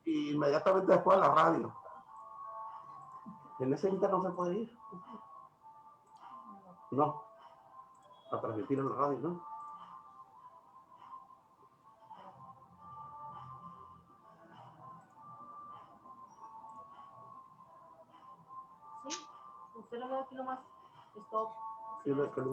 y inmediatamente después a la radio. En ese inter no se puede ir. No. A transmitir en la radio, ¿no? Sí, usted lo ve aquí nomás. Stop. Sí, no, es que no.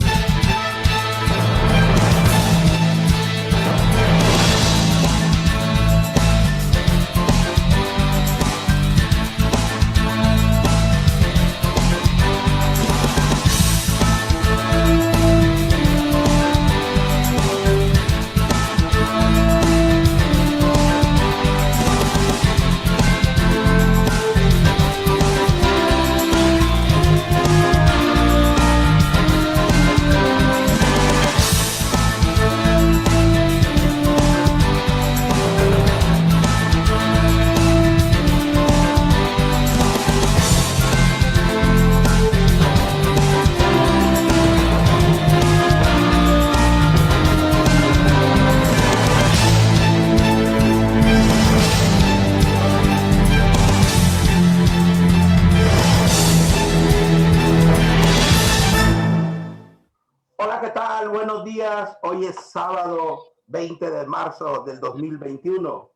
Hola, ¿qué tal? Buenos días. Hoy es sábado 20 de marzo del 2021.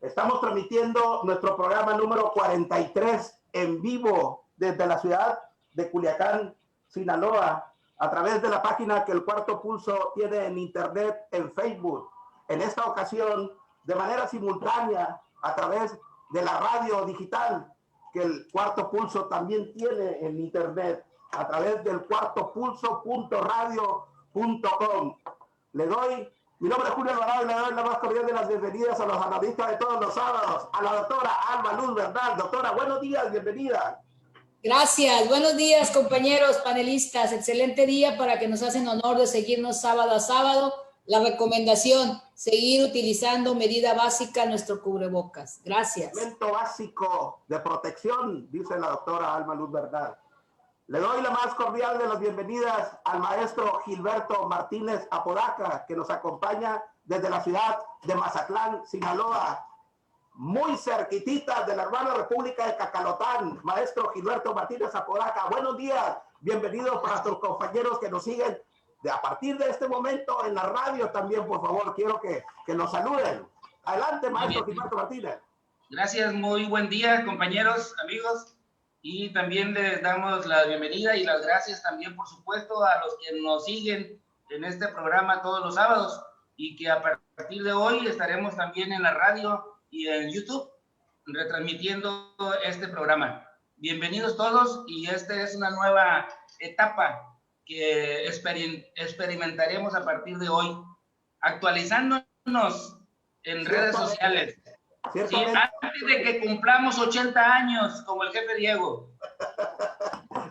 Estamos transmitiendo nuestro programa número 43 en vivo desde la ciudad de Culiacán, Sinaloa, a través de la página que el Cuarto Pulso tiene en internet, en Facebook. En esta ocasión, de manera simultánea, a través de la radio digital que el Cuarto Pulso también tiene en internet, a través del cuartopulso.radio.com. Le doy, mi nombre es Julio Alvarado y le doy la más cordial de las bienvenidas a los analistas de todos los sábados, a la doctora Alma Luz Bernal. Doctora, buenos días, bienvenida. Gracias, buenos días compañeros panelistas, excelente día para que nos hacen honor de seguirnos sábado a sábado. La recomendación, seguir utilizando medida básica nuestro cubrebocas. Gracias. Elemento básico de protección, dice la doctora Alma Luz Bernal. Le doy la más cordial de las bienvenidas al maestro Gilberto Martínez Apodaca, que nos acompaña desde la ciudad de Mazatlán, Sinaloa, muy cerquitita de la hermana República de Cacalotán. Maestro Gilberto Martínez Apodaca, buenos días, bienvenidos para nuestros compañeros que nos siguen a partir de este momento en la radio también, por favor, quiero que nos saluden. Adelante, maestro Gilberto Martínez. Gracias, muy buen día, compañeros, amigos. Y también les damos la bienvenida y las gracias también, por supuesto, a los que nos siguen en este programa todos los sábados y que a partir de hoy estaremos también en la radio y en YouTube retransmitiendo este programa. Bienvenidos todos y esta es una nueva etapa que experimentaremos a partir de hoy, actualizándonos en redes sociales. Sí, antes de que cumplamos 80 años, como el jefe Diego.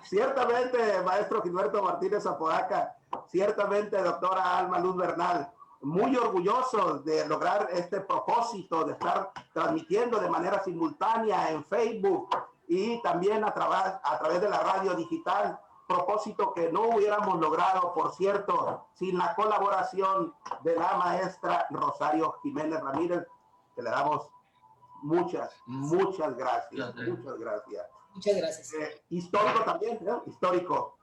Ciertamente, maestro Gilberto Martínez Apodaca, ciertamente, doctora Alma Luz Bernal, muy orgullosos de lograr este propósito de estar transmitiendo de manera simultánea en Facebook y también a través de la radio digital, propósito que no hubiéramos logrado, por cierto, sin la colaboración de la maestra Rosario Jiménez Ramírez, que le damos muchas gracias. Muchas gracias. Muchas gracias. Histórico también, ¿no? Histórico.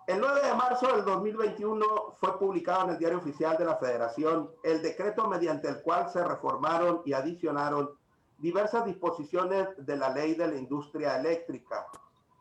El 9 de marzo del 2021 fue publicado en el Diario Oficial de la Federación el decreto mediante el cual se reformaron y adicionaron diversas disposiciones de la Ley de la Industria Eléctrica.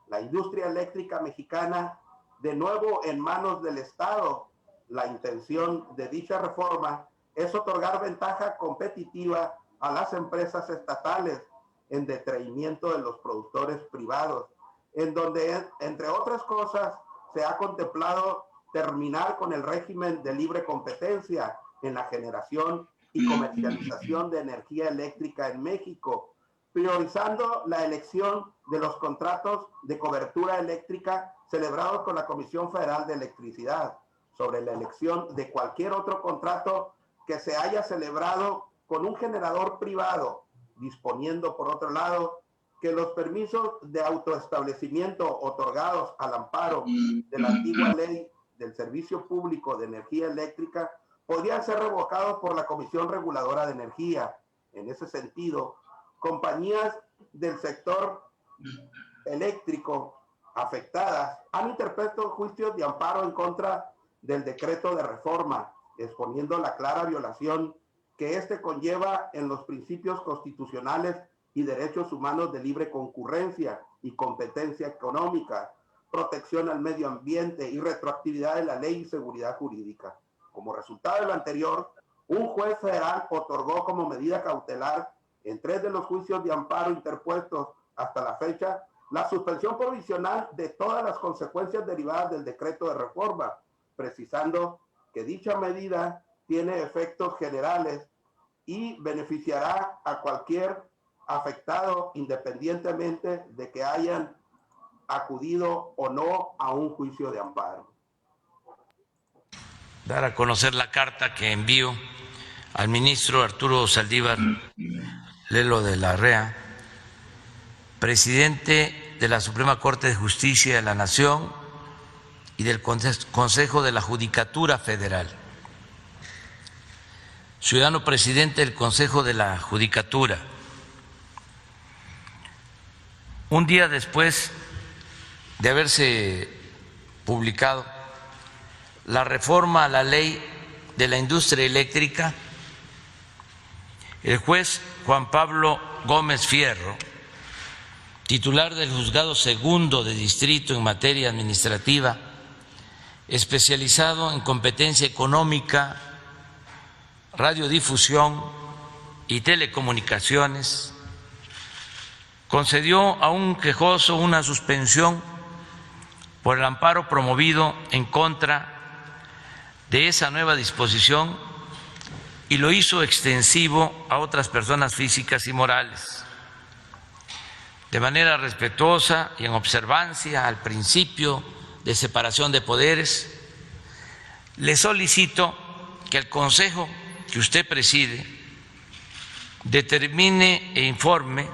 La industria eléctrica mexicana, de nuevo en manos del Estado. La intención de dicha reforma es otorgar ventaja competitiva a las empresas estatales en detrimento de los productores privados, en donde, entre otras cosas, se ha contemplado terminar con el régimen de libre competencia en la generación y comercialización de energía eléctrica en México, priorizando la elección de los contratos de cobertura eléctrica celebrados con la Comisión Federal de Electricidad sobre la elección de cualquier otro contrato que se haya celebrado con un generador privado, disponiendo, por otro lado, que los permisos de autoestablecimiento otorgados al amparo de la antigua ley del Servicio Público de Energía Eléctrica podrían ser revocados por la Comisión Reguladora de Energía. En ese sentido, compañías del sector eléctrico afectadas han interpuesto juicios de amparo en contra del decreto de reforma, exponiendo la clara violación que este conlleva en los principios constitucionales y derechos humanos de libre concurrencia y competencia económica, protección al medio ambiente y retroactividad de la ley y seguridad jurídica. Como resultado de lo anterior, un juez federal otorgó como medida cautelar en 3 de los juicios de amparo interpuestos hasta la fecha la suspensión provisional de todas las consecuencias derivadas del decreto de reforma, precisando que dicha medida tiene efectos generales y beneficiará a cualquier afectado independientemente de que hayan acudido o no a un juicio de amparo. Dar a conocer la carta que envío al ministro Arturo Saldívar Lelo de la REA, presidente de la Suprema Corte de Justicia de la Nación y del Consejo de la Judicatura Federal. Ciudadano presidente del Consejo de la Judicatura, un día después de haberse publicado la reforma a la ley de la industria eléctrica, el juez Juan Pablo Gómez Fierro, titular del Juzgado Segundo de Distrito en materia administrativa, especializado en competencia económica, radiodifusión y telecomunicaciones, concedió a un quejoso una suspensión por el amparo promovido en contra de esa nueva disposición y lo hizo extensivo a otras personas físicas y morales. De manera respetuosa y en observancia al principio de separación de poderes, le solicito que el Consejo que usted preside determine e informe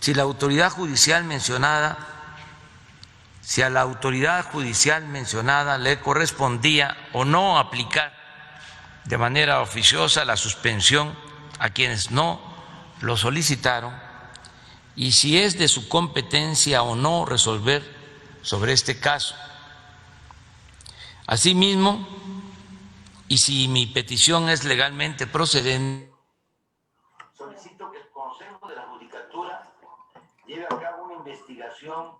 si a la autoridad judicial mencionada le correspondía o no aplicar de manera oficiosa la suspensión a quienes no lo solicitaron y si es de su competencia o no resolver sobre este caso. Asimismo, y si mi petición es legalmente procedente, solicito que el Consejo de la Judicatura lleve a cabo una investigación.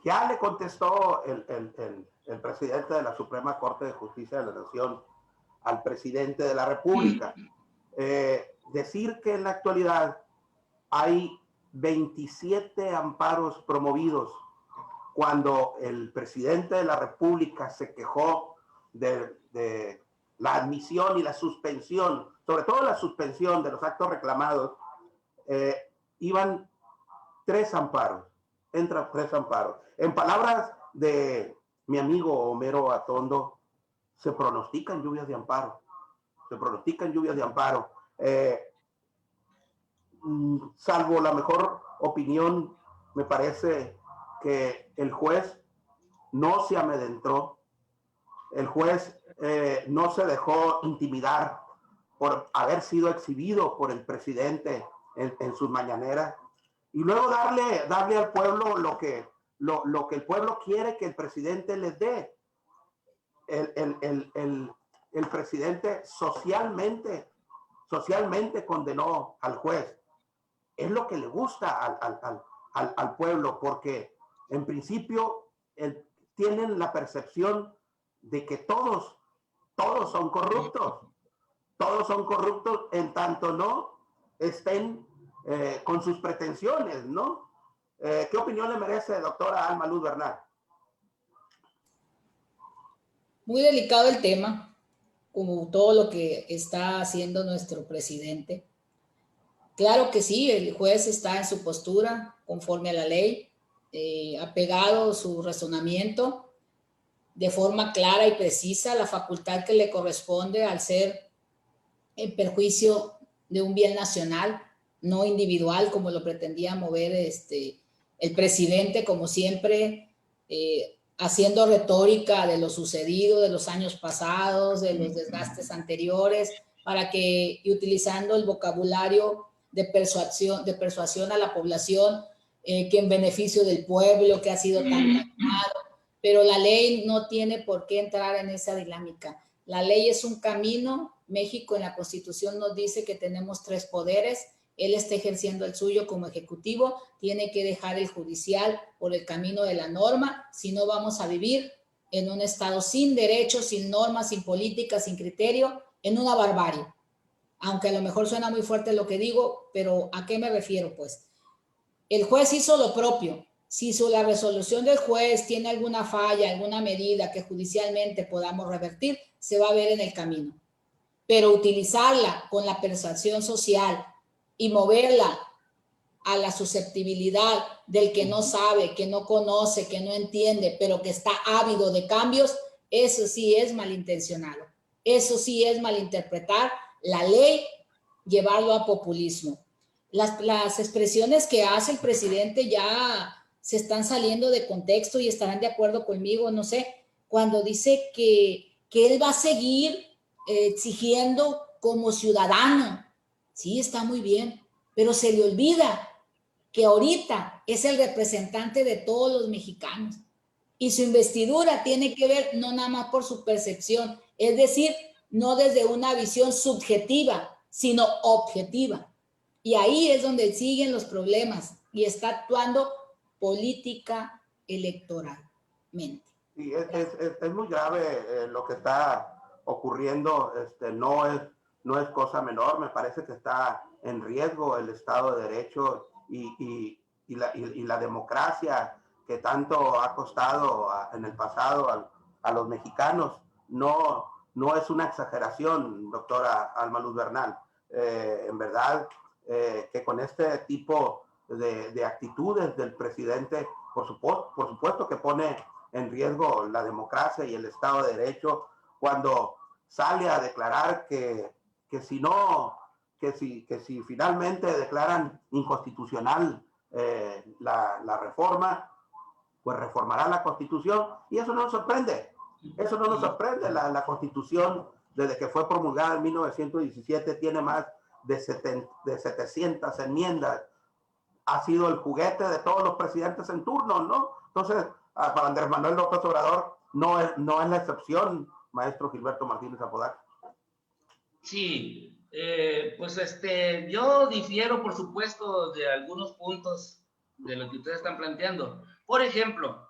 Ya le contestó el presidente de la Suprema Corte de Justicia de la Nación al presidente de la República. Decir que en la actualidad hay 27 amparos promovidos cuando el presidente de la República se quejó de la admisión y la suspensión, sobre todo la suspensión de los actos reclamados, iban 3 amparos, entran 3 amparos. En palabras de mi amigo Homero Atondo, se pronostican lluvias de amparo, salvo la mejor opinión, me parece que el juez no se amedrentó, el juez no se dejó intimidar por haber sido exhibido por el presidente en sus mañaneras, y luego darle al pueblo lo que el pueblo quiere que el presidente les dé. El presidente socialmente condenó al juez. Es lo que le gusta al pueblo, porque en principio tienen la percepción de que todos son corruptos. Todos son corruptos en tanto no estén con sus pretensiones, ¿no? ¿Qué opinión le merece, doctora Alma Luz Bernal? Muy delicado el tema, como todo lo que está haciendo nuestro presidente. Claro que sí, el juez está en su postura conforme a la ley, ha pegado su razonamiento de forma clara y precisa, la facultad que le corresponde al ser en perjuicio de un bien nacional, no individual, como lo pretendía mover el presidente, como siempre, haciendo retórica de lo sucedido, de los años pasados, de los desgastes anteriores, y utilizando el vocabulario de persuasión a la población, que en beneficio del pueblo, que ha sido tan dañado, pero la ley no tiene por qué entrar en esa dinámica. La ley es un camino. México en la Constitución nos dice que tenemos 3 poderes. Él está ejerciendo el suyo como ejecutivo, tiene que dejar el judicial por el camino de la norma, si no vamos a vivir en un estado sin derechos, sin normas, sin políticas, sin criterio, en una barbarie. Aunque a lo mejor suena muy fuerte lo que digo, pero ¿a qué me refiero? Pues el juez hizo lo propio. Si la resolución del juez tiene alguna falla, alguna medida que judicialmente podamos revertir, se va a ver en el camino. Pero utilizarla con la persuasión social y moverla a la susceptibilidad del que no sabe, que no conoce, que no entiende, pero que está ávido de cambios, eso sí es malintencionado. Eso sí es malinterpretar la ley, llevarlo a populismo. Las expresiones que hace el presidente ya se están saliendo de contexto y estarán de acuerdo conmigo, no sé, cuando dice que él va a seguir exigiendo como ciudadano. Sí, está muy bien, pero se le olvida que ahorita es el representante de todos los mexicanos y su investidura tiene que ver no nada más por su percepción, es decir, no desde una visión subjetiva, sino objetiva. Y ahí es donde siguen los problemas y está actuando política electoralmente. Sí, es muy grave lo que está ocurriendo. No es cosa menor. Me parece que está en riesgo el Estado de Derecho y la democracia que tanto ha costado en el pasado a los mexicanos. No es una exageración, doctora Alma Luz Bernal. En verdad, que con este tipo de actitudes del presidente, por supuesto que pone en riesgo la democracia y el Estado de Derecho, cuando sale a declarar que si finalmente declaran inconstitucional la reforma, pues reformará la Constitución, y eso no nos sorprende. Eso no nos sorprende. La Constitución, desde que fue promulgada en 1917, tiene más de 700 enmiendas. Ha sido el juguete de todos los presidentes en turno, ¿no? Entonces, para Andrés Manuel López Obrador no es la excepción, maestro Gilberto Martínez Apodaca. Sí, pues yo difiero, por supuesto, de algunos puntos de lo que ustedes están planteando. Por ejemplo,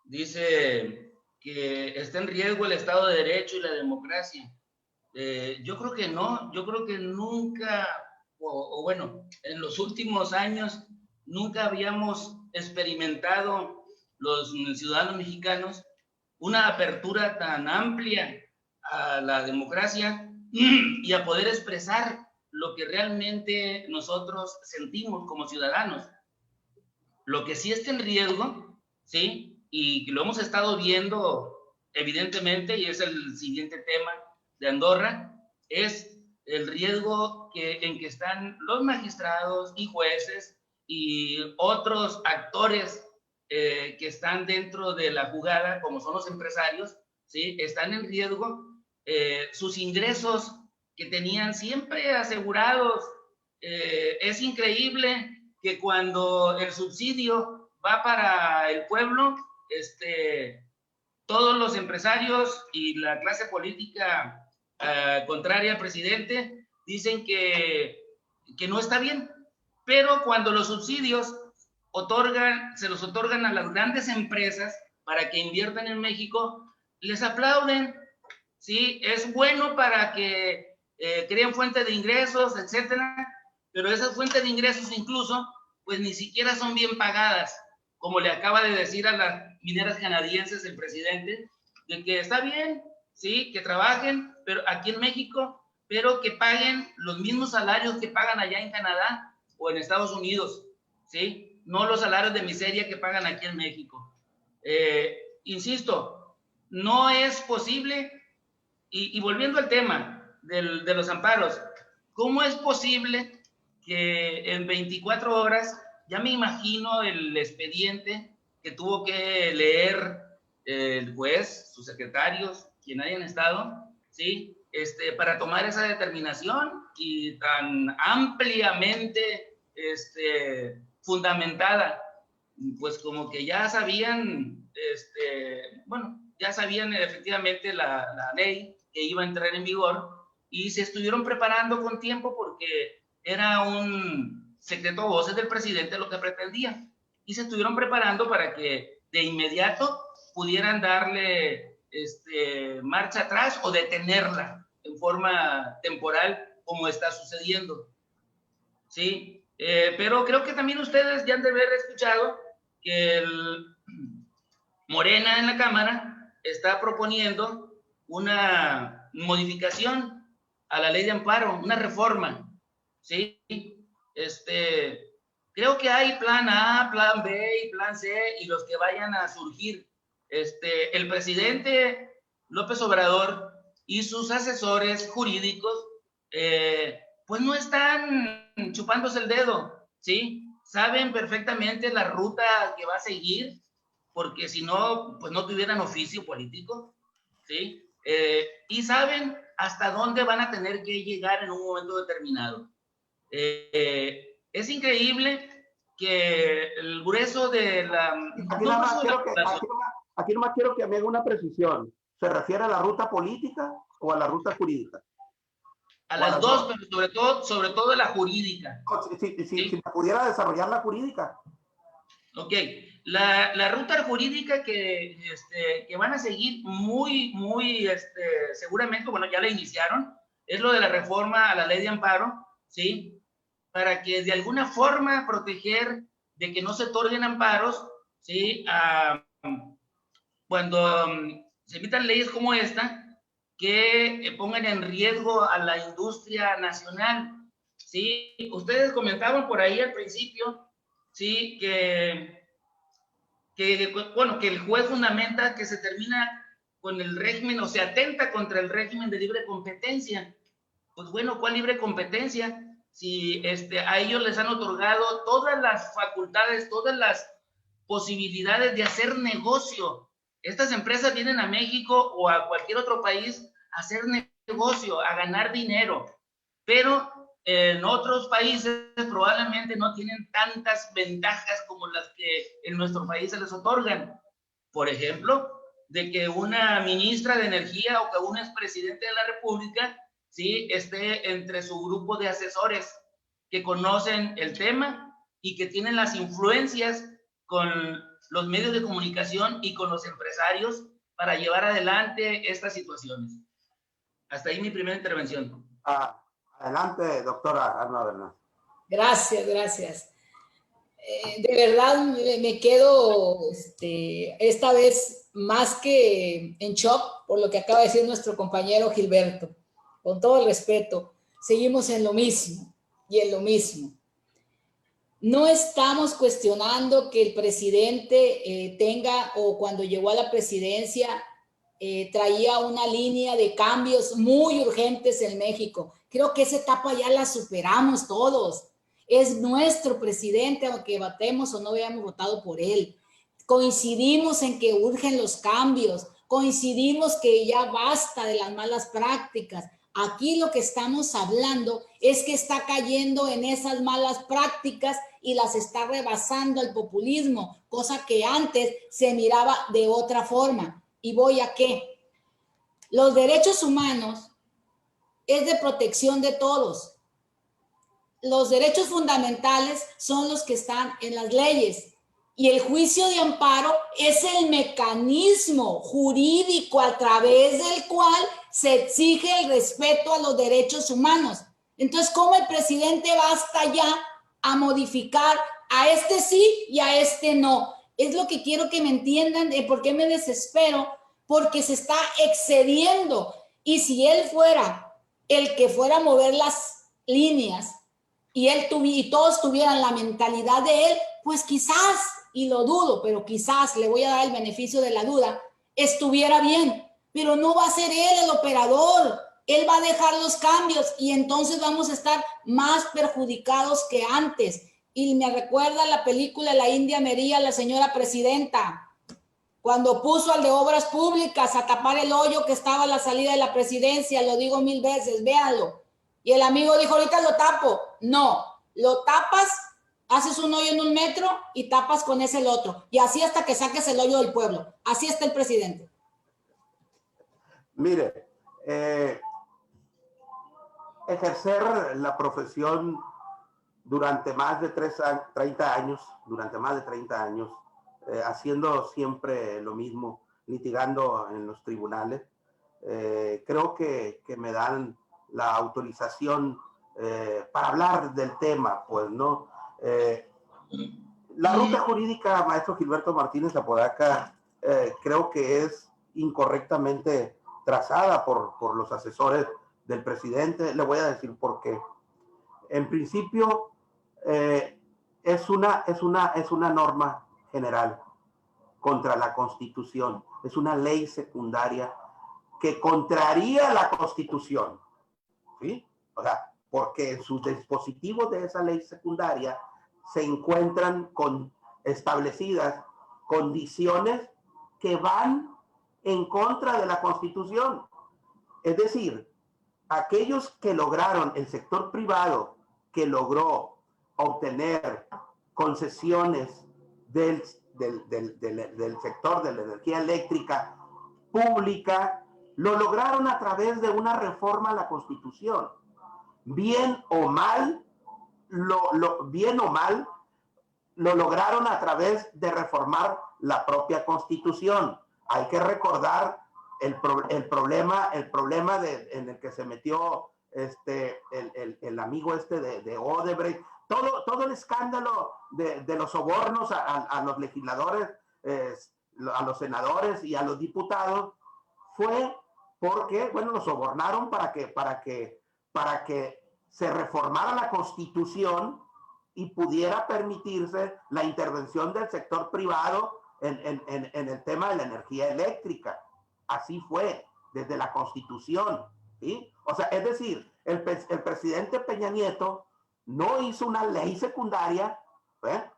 dice que está en riesgo el Estado de Derecho y la democracia. Yo creo que no, yo creo que nunca, o bueno, en los últimos años, nunca habíamos experimentado los ciudadanos mexicanos una apertura tan amplia a la democracia y a poder expresar lo que realmente nosotros sentimos como ciudadanos. Lo que sí está en riesgo, ¿sí? Y que lo hemos estado viendo evidentemente, y es el siguiente tema de Andorra, es el riesgo en que están los magistrados y jueces y otros actores que están dentro de la jugada, como son los empresarios, ¿sí? Están en riesgo sus ingresos que tenían siempre asegurados. Es increíble que cuando el subsidio va para el pueblo, todos los empresarios y la clase política contraria al presidente dicen que no está bien, pero cuando los subsidios se los otorgan a las grandes empresas para que inviertan en México, les aplauden, ¿sí? Es bueno para que creen fuentes de ingresos, etcétera, pero esas fuentes de ingresos incluso, pues ni siquiera son bien pagadas, como le acaba de decir a las mineras canadienses el presidente, de que está bien, sí, que trabajen, pero aquí en México, pero que paguen los mismos salarios que pagan allá en Canadá o en Estados Unidos, ¿sí? No los salarios de miseria que pagan aquí en México. Insisto, no es posible, y volviendo al tema de los amparos, ¿cómo es posible que en 24 horas, ya me imagino el expediente que tuvo que leer el juez, sus secretarios, quien hayan estado, ¿sí? para tomar esa determinación y tan ampliamente fundamentada, pues como que ya sabían, bueno, ya sabían efectivamente la ley que iba a entrar en vigor y se estuvieron preparando con tiempo porque era un secreto a voces del presidente lo que pretendía, y se estuvieron preparando para que de inmediato pudieran darle marcha atrás o detenerla en forma temporal como está sucediendo, ¿sí? Pero creo que también ustedes ya han de haber escuchado que Morena en la Cámara está proponiendo una modificación a la ley de amparo, una reforma, ¿sí? Creo que hay plan A, plan B y plan C y los que vayan a surgir. El presidente López Obrador y sus asesores jurídicos, pues no están chupándose el dedo, ¿sí? Saben perfectamente la ruta que va a seguir, porque si no, pues no tuvieran oficio político, ¿sí? Y saben hasta dónde van a tener que llegar en un momento determinado. Es increíble que el grueso de la... Aquí nomás quiero que me haga una precisión. ¿Se refiere a la ruta política o a la ruta jurídica? A las dos, pero sobre todo la jurídica. Si me pudiera desarrollar la jurídica. Ok, la ruta jurídica que van a seguir muy, seguramente, bueno, ya la iniciaron, es lo de la reforma a la ley de amparo, ¿sí? Para que de alguna forma proteger de que no se otorguen amparos, ¿sí? Cuando se emitan leyes como esta, que pongan en riesgo a la industria nacional, ¿sí? Ustedes comentaban por ahí al principio, ¿sí? Que el juez fundamenta que se termina con el régimen, o se atenta contra el régimen de libre competencia. Pues bueno, ¿cuál libre competencia? Si a ellos les han otorgado todas las facultades, todas las posibilidades de hacer negocio. Estas empresas vienen a México o a cualquier otro país a hacer negocio, a ganar dinero, pero en otros países probablemente no tienen tantas ventajas como las que en nuestro país se les otorgan. Por ejemplo, de que una ministra de Energía o que un expresidente de la República, ¿sí?, esté entre su grupo de asesores que conocen el tema y que tienen las influencias con los medios de comunicación y con los empresarios para llevar adelante estas situaciones. Hasta ahí mi primera intervención. Adelante, doctora Alma Bernal. Gracias. De verdad me quedo esta vez más que en shock por lo que acaba de decir nuestro compañero Gilberto. Con todo el respeto, seguimos en lo mismo y en lo mismo. No estamos cuestionando que el presidente tenga, o cuando llegó a la presidencia, traía una línea de cambios muy urgentes en México. Creo que esa etapa ya la superamos todos. Es nuestro presidente, aunque votemos o no hayamos votado por él. Coincidimos en que urgen los cambios, coincidimos que ya basta de las malas prácticas. Aquí lo que estamos hablando es que está cayendo en esas malas prácticas y las está rebasando el populismo, cosa que antes se miraba de otra forma. ¿Y voy a qué? Los derechos humanos es de protección de todos. Los derechos fundamentales son los que están en las leyes. Y el juicio de amparo es el mecanismo jurídico a través del cual se exige el respeto a los derechos humanos. Entonces, ¿cómo el presidente va hasta allá a modificar a este sí y a este no? Es lo que quiero que me entiendan de por qué me desespero, porque se está excediendo. Y si él fuera el que fuera a mover las líneas y todos tuvieran la mentalidad de él, pues quizás, y lo dudo, pero quizás le voy a dar el beneficio de la duda, estuviera bien, pero no va a ser él el operador. Él va a dejar los cambios y entonces vamos a estar más perjudicados que antes. Y me recuerda la película La India María, la señora presidenta, cuando puso al de Obras Públicas a tapar el hoyo que estaba a la salida de la presidencia, lo digo 1000 veces, véanlo. Y el amigo dijo, ahorita lo tapo. No, lo tapas, haces un hoyo en 1 metro y tapas con ese el otro. Y así hasta que saques el hoyo del pueblo. Así está el presidente. Mire, ejercer la profesión durante más de 30 años, haciendo siempre lo mismo, litigando en los tribunales, creo que me dan la autorización para hablar del tema, pues, ¿no? La ruta jurídica, maestro Gilberto Martínez Apodaca, creo que es incorrectamente trazada por los asesores del presidente. Le voy a decir por qué. En principio, es una norma general contra la Constitución. Es una ley secundaria que contraría la Constitución, ¿sí? O sea, porque en sus dispositivos de esa ley secundaria se encuentran establecidas condiciones que van en contra de la Constitución. Es decir, aquellos que lograron, el sector privado que logró obtener concesiones del sector de la energía eléctrica pública, lo lograron a través de una reforma a la Constitución. Bien o mal, lo lograron a través de reformar la propia Constitución. Hay que recordar el problema en el que se metió el amigo de Odebrecht, todo el escándalo de los sobornos a los legisladores, a los senadores y a los diputados, fue porque, bueno, los sobornaron para que se reformara la Constitución y pudiera permitirse la intervención del sector privado en el tema de la energía eléctrica. Así fue, desde la Constitución, ¿sí? O sea, es decir, el presidente Peña Nieto no hizo una ley secundaria,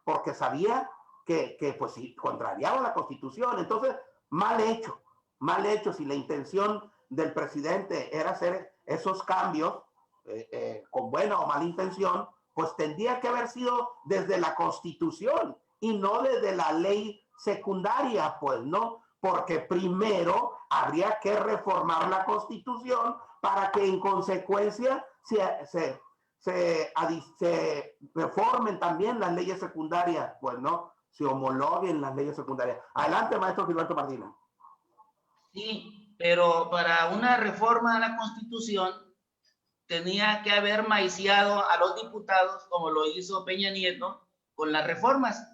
porque sabía que pues, sí, contrariaba la Constitución. Entonces, mal hecho. Si la intención del presidente era hacer esos cambios con buena o mala intención, pues tendría que haber sido desde la Constitución y no desde la ley secundaria, pues, ¿no? Porque primero habría que reformar la Constitución para que en consecuencia se reformen también las leyes secundarias, pues, ¿no? Se homologuen las leyes secundarias. Adelante, maestro Gilberto Martínez. Sí, pero para una reforma a la Constitución tenía que haber maiciado a los diputados, como lo hizo Peña Nieto, con las reformas,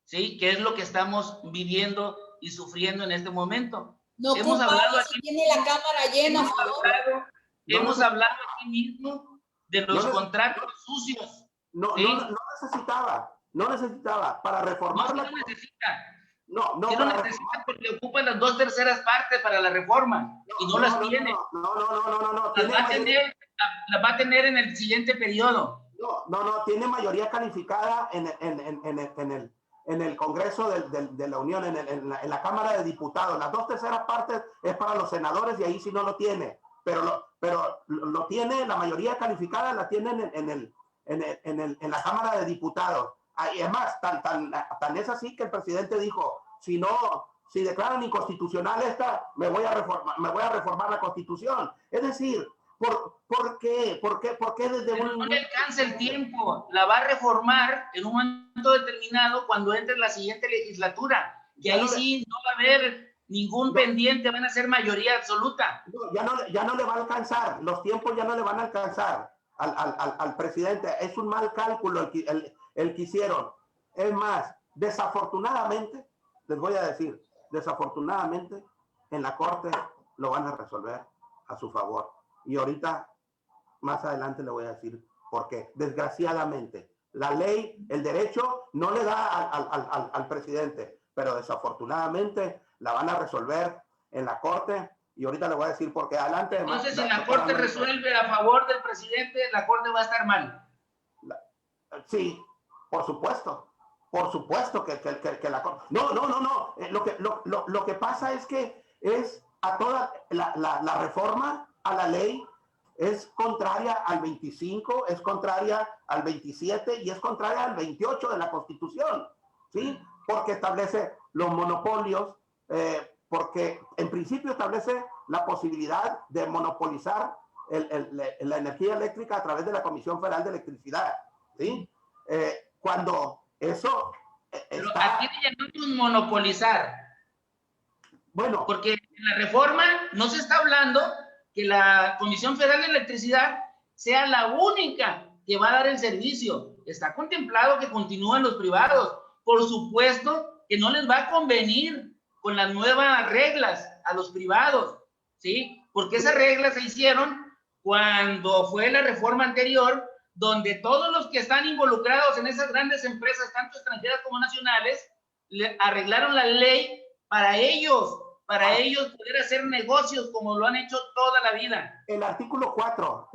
¿sí? Que es lo que estamos viviendo y sufriendo en este momento. No, hemos hablado aquí, tiene la cámara llena. Hemos hablado aquí mismo de los contratos sucios. No necesitaba para reformarla. No necesita. No sí lo necesita porque ocupa las 2/3 partes para la reforma y no las tiene. No. Las va a tener en el siguiente periodo. No, tiene mayoría calificada en el Congreso de la Unión, en la Cámara de Diputados. Las 2/3 partes es para los senadores y ahí sí no lo tiene. Pero lo tiene, la mayoría calificada la tienen en la Cámara de Diputados. Y es más, tan es así que el presidente dijo, si declaran inconstitucional esta, me voy a reformar la Constitución. Es decir, ¿por qué? ¿Por qué desde no le alcanza el tiempo? La va a reformar en un momento determinado cuando entre en la siguiente legislatura. Y ahí sí no va a haber ningún pendiente, van a ser mayoría absoluta. Ya no le va a alcanzar, los tiempos ya no le van a alcanzar al presidente. Es un mal cálculo el que hicieron. Es más, desafortunadamente, les voy a decir, desafortunadamente, en la Corte lo van a resolver a su favor. Y ahorita, más adelante le voy a decir por qué. Desgraciadamente, la ley, el derecho, no le da al presidente, pero desafortunadamente la van a resolver en la Corte. Y ahorita le voy a decir por qué. Adelante. Entonces, si la Corte resuelve a favor del presidente, la Corte va a estar mal. Sí, por supuesto. Por supuesto que la... No. Lo que pasa es que es a toda la reforma a la ley es contraria al 25, es contraria al 27 y es contraria al 28 de la Constitución, ¿sí? Porque establece los monopolios, porque en principio establece la posibilidad de monopolizar la energía eléctrica a través de la Comisión Federal de Electricidad, ¿sí? Cuando eso Pero está... aquí le llamamos monopolizar. Bueno. Porque en la reforma no se está hablando que la Comisión Federal de Electricidad sea la única que va a dar el servicio. Está contemplado que continúen los privados. Por supuesto que no les va a convenir con las nuevas reglas a los privados, ¿sí? Porque esas reglas se hicieron cuando fue la reforma anterior, donde todos los que están involucrados en esas grandes empresas, tanto extranjeras como nacionales, arreglaron la ley para ellos poder hacer negocios como lo han hecho toda la vida. El artículo 4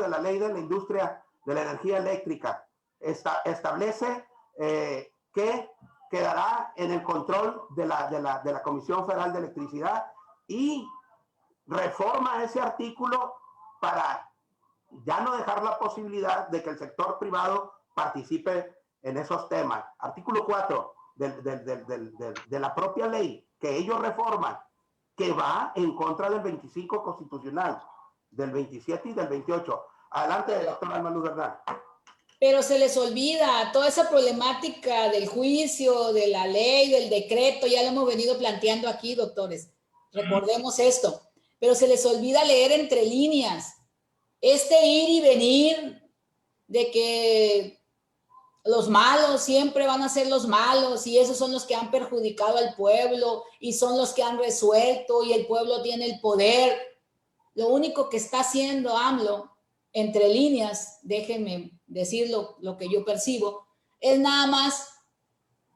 de la ley de la industria de la energía eléctrica establece que quedará en el control de la Comisión Federal de Electricidad y reforma ese artículo para ya no dejar la posibilidad de que el sector privado participe en esos temas. Artículo 4 de la propia ley que ellos reforman, que va en contra del 25 constitucional, del 27 y del 28. Adelante, doctor Alma Luz Bernal. Pero se les olvida toda esa problemática del juicio, de la ley, del decreto, ya lo hemos venido planteando aquí, doctores. Recordemos esto. Pero se les olvida leer entre líneas. Este ir y venir de que los malos siempre van a ser los malos y esos son los que han perjudicado al pueblo y son los que han resuelto y el pueblo tiene el poder. Lo único que está haciendo AMLO, entre líneas, déjenme decirlo, lo que yo percibo, es nada más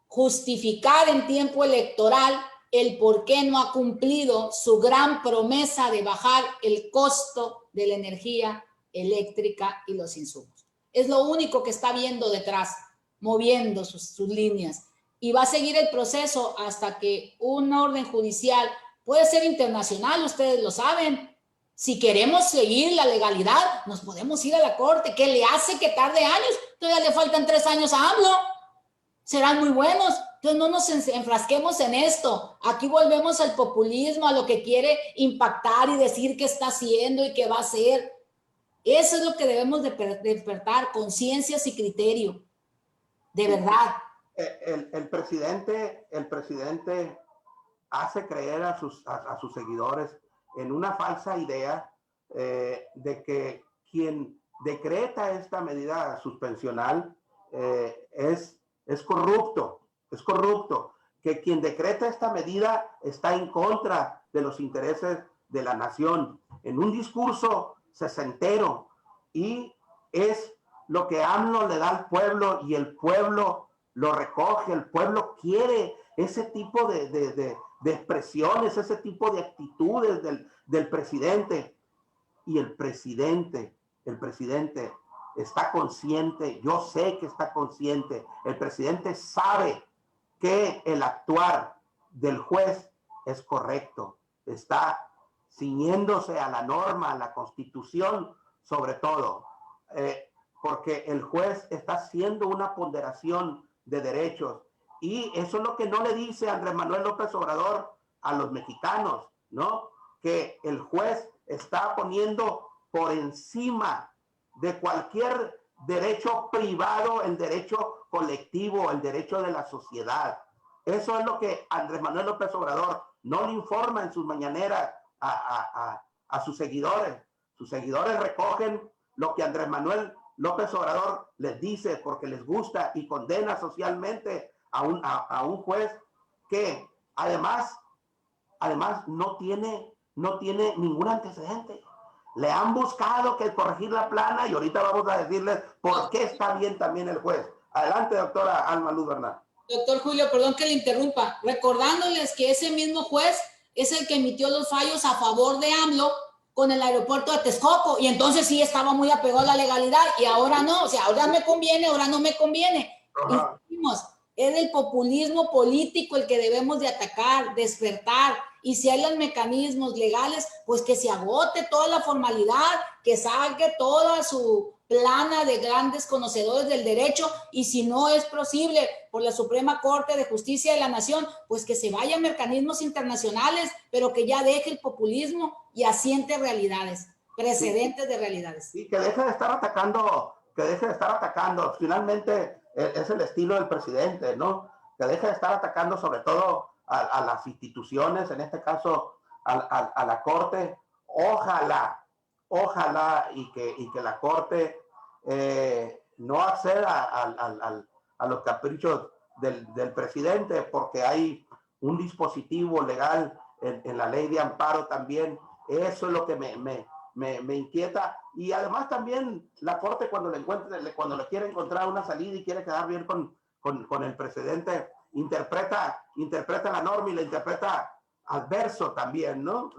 justificar en tiempo electoral el por qué no ha cumplido su gran promesa de bajar el costo de la energía eléctrica y los insumos. Es lo único que está viendo detrás, moviendo sus líneas. Y va a seguir el proceso hasta que un orden judicial, puede ser internacional, ustedes lo saben. Si queremos seguir la legalidad, nos podemos ir a la corte. ¿Qué le hace que tarde años? Todavía le faltan 3 años a AMLO. Serán muy buenos. Entonces no nos enfrasquemos en esto. Aquí volvemos al populismo, a lo que quiere impactar y decir qué está haciendo y qué va a hacer. Eso es lo que debemos de despertar, conciencias y criterio. De verdad. El presidente hace creer a sus seguidores en una falsa idea de que quien decreta esta medida suspensional es corrupto, que quien decreta esta medida está en contra de los intereses de la nación, en un discurso sesentero, y es lo que AMLO le da al pueblo y el pueblo lo recoge, el pueblo quiere ese tipo de expresiones, ese tipo de actitudes del presidente. Y el presidente está consciente, yo sé que está consciente, el presidente sabe que el actuar del juez es correcto, está ciñéndose a la norma, a la Constitución, sobre todo, porque el juez está haciendo una ponderación de derechos. Y eso es lo que no le dice Andrés Manuel López Obrador a los mexicanos, ¿no? Que el juez está poniendo por encima de cualquier derecho privado el derecho colectivo, el derecho de la sociedad. Eso es lo que Andrés Manuel López Obrador no le informa en sus mañaneras a sus seguidores. Sus seguidores recogen lo que Andrés Manuel López Obrador les dice porque les gusta y condena socialmente a un juez que además no tiene ningún antecedente. Le han buscado que corregir la plana y ahorita vamos a decirles por qué está bien también el juez. Adelante, doctora Alma Luz Bernal. Doctor Julio, perdón que le interrumpa, recordándoles que ese mismo juez es el que emitió los fallos a favor de AMLO con el aeropuerto de Texcoco, y entonces sí estaba muy apegado a la legalidad, y ahora no, o sea, ahora me conviene, ahora no me conviene. Ajá. Y dijimos, es el populismo político el que debemos de atacar, despertar. Y si hay los mecanismos legales, pues que se agote toda la formalidad, que saque toda su plana de grandes conocedores del derecho, y si no es posible por la Suprema Corte de Justicia de la Nación, pues que se vaya a mecanismos internacionales, pero que ya deje el populismo y asiente realidades, precedentes de realidades. Y que deje de estar atacando, que deje de estar atacando. Finalmente es el estilo del presidente, ¿no? Que deje de estar atacando sobre todo a las instituciones, en este caso a la Corte. Ojalá y que la Corte no acceda a los caprichos del presidente, porque hay un dispositivo legal en la ley de amparo también. Eso es lo que me inquieta. Y además también la Corte, cuando le quiere encontrar una salida y quiere quedar bien con el presidente, interpreta la norma y la interpreta adverso también, ¿no?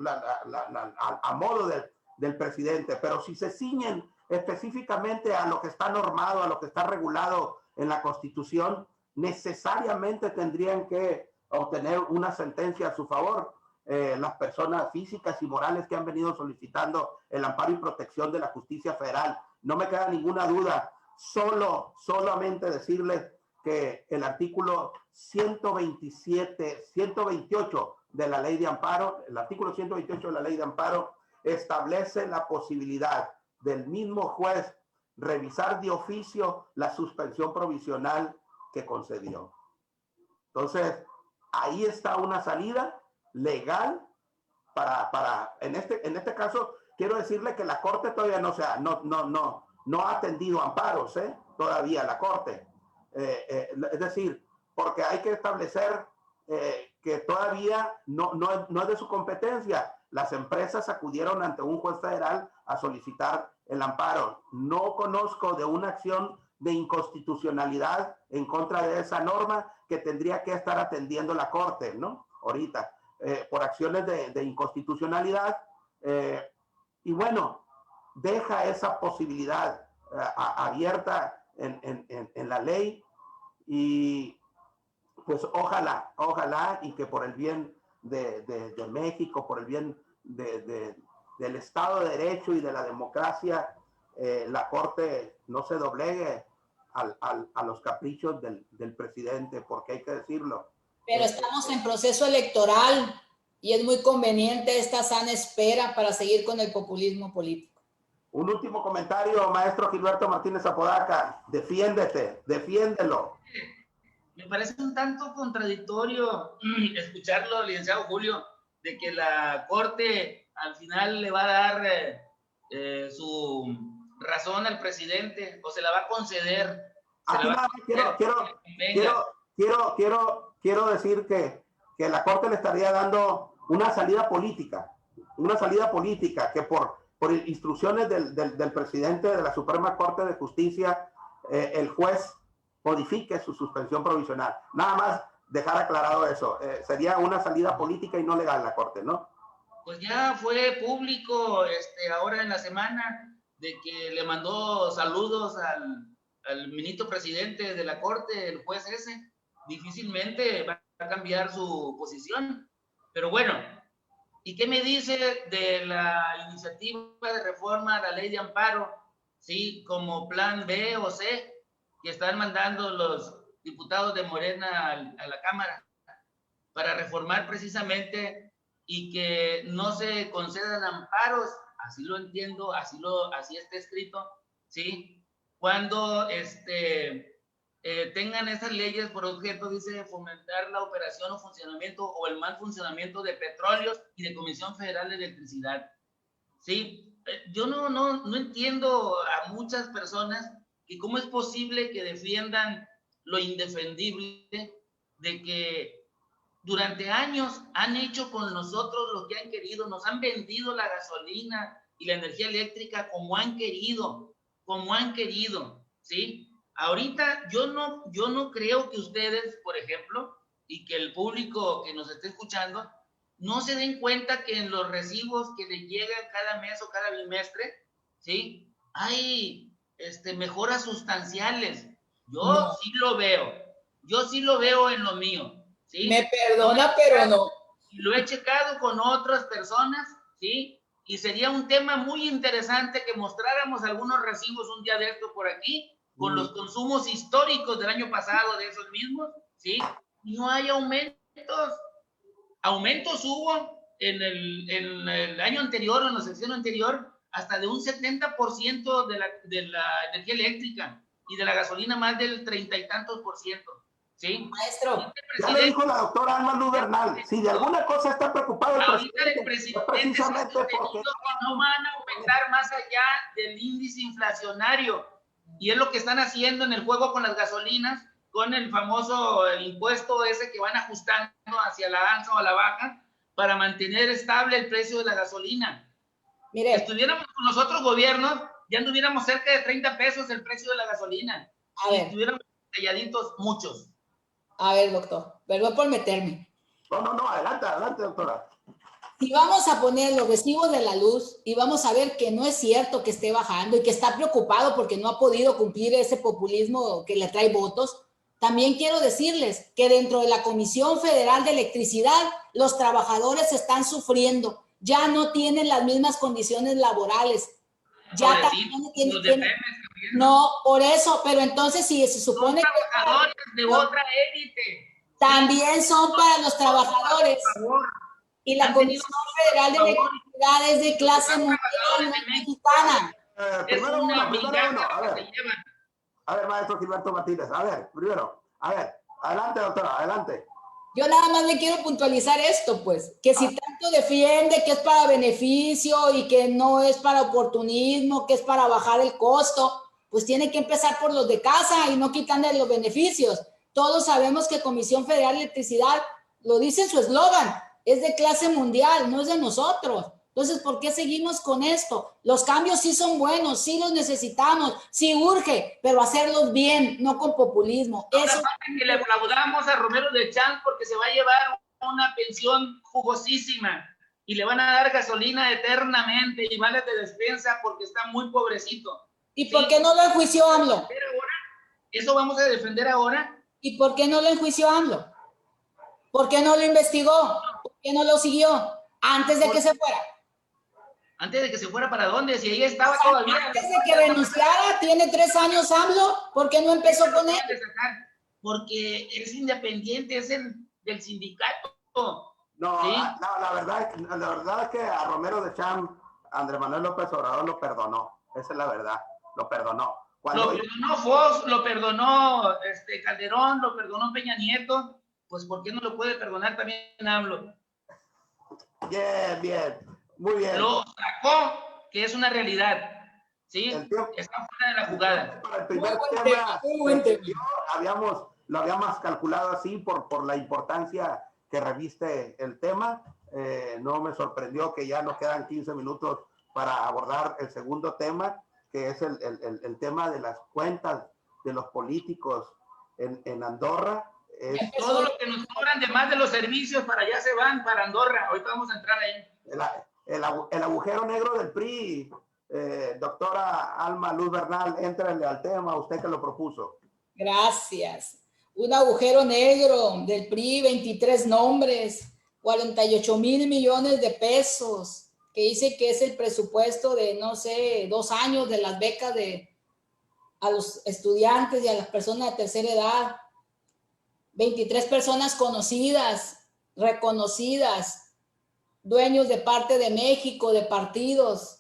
A modo del presidente. Pero si se ciñen específicamente a lo que está normado, a lo que está regulado en la Constitución, necesariamente tendrían que obtener una sentencia a su favor. Las personas físicas y morales que han venido solicitando el amparo y protección de la justicia federal. No me queda ninguna duda. Solamente decirles que el artículo 128 de la ley de amparo, el artículo 128 de la ley de amparo establece la posibilidad del mismo juez revisar de oficio la suspensión provisional que concedió. Entonces, ahí está una salida legal en este caso. Quiero decirle que la Corte todavía no ha atendido amparos, todavía la Corte. Es decir, porque hay que establecer que todavía no es de su competencia. Las empresas acudieron ante un juez federal a solicitar el amparo. No conozco de una acción de inconstitucionalidad en contra de esa norma que tendría que estar atendiendo la Corte, ¿no? Ahorita, por acciones de inconstitucionalidad. Y bueno, deja esa posibilidad abierta en la ley, y pues ojalá y que por el bien de México, por el bien del Estado de Derecho y de la democracia, la Corte no se doblegue a los caprichos del presidente, porque hay que decirlo. Pero estamos en proceso electoral y es muy conveniente esta sana espera para seguir con el populismo político. Un último comentario, maestro Gilberto Martínez Apodaca. Defiéndelo. Me parece un tanto contradictorio escucharlo, licenciado Julio, de que la Corte al final le va a dar su razón al presidente, o se la va a conceder. Quiero decir que la Corte le estaría dando una salida política, que por instrucciones del presidente de la Suprema Corte de Justicia, el juez modifique su suspensión provisional. Nada más dejar aclarado eso. Sería una salida política y no legal la Corte, ¿no? Pues ya fue público ahora en la semana de que le mandó saludos al ministro presidente de la Corte, el juez ese. Difícilmente va a cambiar su posición. Pero bueno, ¿y qué me dice de la iniciativa de reforma a la ley de amparo? Sí, como plan B o C, que están mandando los diputados de Morena a la Cámara para reformar precisamente y que no se concedan amparos, así lo entiendo, así está escrito, ¿sí? Cuando tengan esas leyes por objeto, dice, fomentar la operación o funcionamiento o el mal funcionamiento de petróleos y de Comisión Federal de Electricidad, ¿sí? Yo no entiendo a muchas personas que cómo es posible que defiendan lo indefendible de que durante años han hecho con nosotros lo que han querido, nos han vendido la gasolina y la energía eléctrica como han querido, ¿sí? Ahorita yo no creo que ustedes, por ejemplo, y que el público que nos esté escuchando, no se den cuenta que en los recibos que les llegan cada mes o cada bimestre, ¿sí? Hay mejoras sustanciales. Yo sí lo veo. Yo sí lo veo en lo mío. ¿Sí? Me perdona, pero no. Y lo he checado con otras personas, ¿sí? Y sería un tema muy interesante que mostráramos algunos recibos un día de esto por aquí, con los consumos históricos del año pasado de esos mismos, ¿sí? Y no hay aumentos. Aumentos hubo en el año anterior, en la sección anterior, hasta de un 70% de la energía eléctrica y de la gasolina más del 30 y tantos por ciento. ¿Sí? Maestro. Ya le dijo la doctora Alma Luz Bernal, si de alguna cosa está preocupado ahorita el presidente precisamente se ha porque sostenido que no van a aumentar más allá del índice inflacionario. Y es lo que están haciendo en el juego con las gasolinas, con el famoso impuesto ese que van ajustando hacia la alza o a la baja para mantener estable el precio de la gasolina. Mire, Si estuviéramos con los otros gobiernos, ya anduviéramos cerca de 30 pesos el precio de la gasolina. a ver. Estuviéramos calladitos muchos. A ver, doctor, perdón por meterme. No, adelante, doctora. Si vamos a poner los recibos de la luz y vamos a ver que no es cierto que esté bajando y que está preocupado porque no ha podido cumplir ese populismo que le trae votos, también quiero decirles que dentro de la Comisión Federal de Electricidad los trabajadores están sufriendo, ya no tienen las mismas condiciones laborales. Ya también tienen, no, por eso, pero entonces si se supone son trabajadores que de otra élite. También son para los trabajadores. Y la Comisión Federal de Electricidad es de clase mundial, no es mexicana. Primero uno. A ver, maestro Gilberto Martínez, adelante, doctora, adelante. Yo nada más le quiero puntualizar esto, pues, que si tanto defiende que es para beneficio y que no es para oportunismo, que es para bajar el costo, pues tiene que empezar por los de casa y no quitarle los beneficios. Todos sabemos que Comisión Federal de Electricidad, lo dice en su eslogan, es de clase mundial, no es de nosotros. Entonces, ¿por qué seguimos con esto? Los cambios sí son buenos, sí los necesitamos, sí urge, pero hacerlos bien, no con populismo. Eso que le aplaudamos a Romero de Champs porque se va a llevar una pensión jugosísima y le van a dar gasolina eternamente y vales de despensa porque está muy pobrecito. ¿Y por qué no lo enjuició AMLO? ¿Eso vamos a defender ahora? ¿Y por qué no lo enjuició AMLO? ¿Por qué no lo investigó? ¿Por qué no lo siguió antes de que se fuera? ¿Antes de que se fuera para dónde? Si ahí estaba todavía. Antes de que renunciara, tiene 3 años AMLO, ¿por qué no empezó con él? Porque es independiente, es el del sindicato. No, ¿sí? La verdad es que a Romero de Champs, Andrés Manuel López Obrador lo perdonó. Esa es la verdad, lo perdonó. Lo perdonó Fox, lo perdonó Calderón, lo perdonó Peña Nieto, pues ¿por qué no lo puede perdonar también AMLO? Bien, muy bien. Lo sacó, que es una realidad, ¿sí? Está fuera de la jugada. Para el primer tema, lo habíamos calculado así por la importancia que reviste el tema. No me sorprendió que ya nos quedan 15 minutos para abordar el segundo tema, que es el tema de las cuentas de los políticos en Andorra. Todo lo que nos cobran de más de los servicios para allá se van, para Andorra. Ahorita vamos a entrar ahí. El agujero negro del PRI, doctora Alma Luz Bernal, éntrale al tema, usted que lo propuso. Gracias. Un agujero negro del PRI, 23 nombres, 48,000 millones de pesos, que dice que es el presupuesto de, no sé, 2 años de las becas a los estudiantes y a las personas de tercera edad. 23 personas conocidas, reconocidas, dueños de parte de México, de partidos,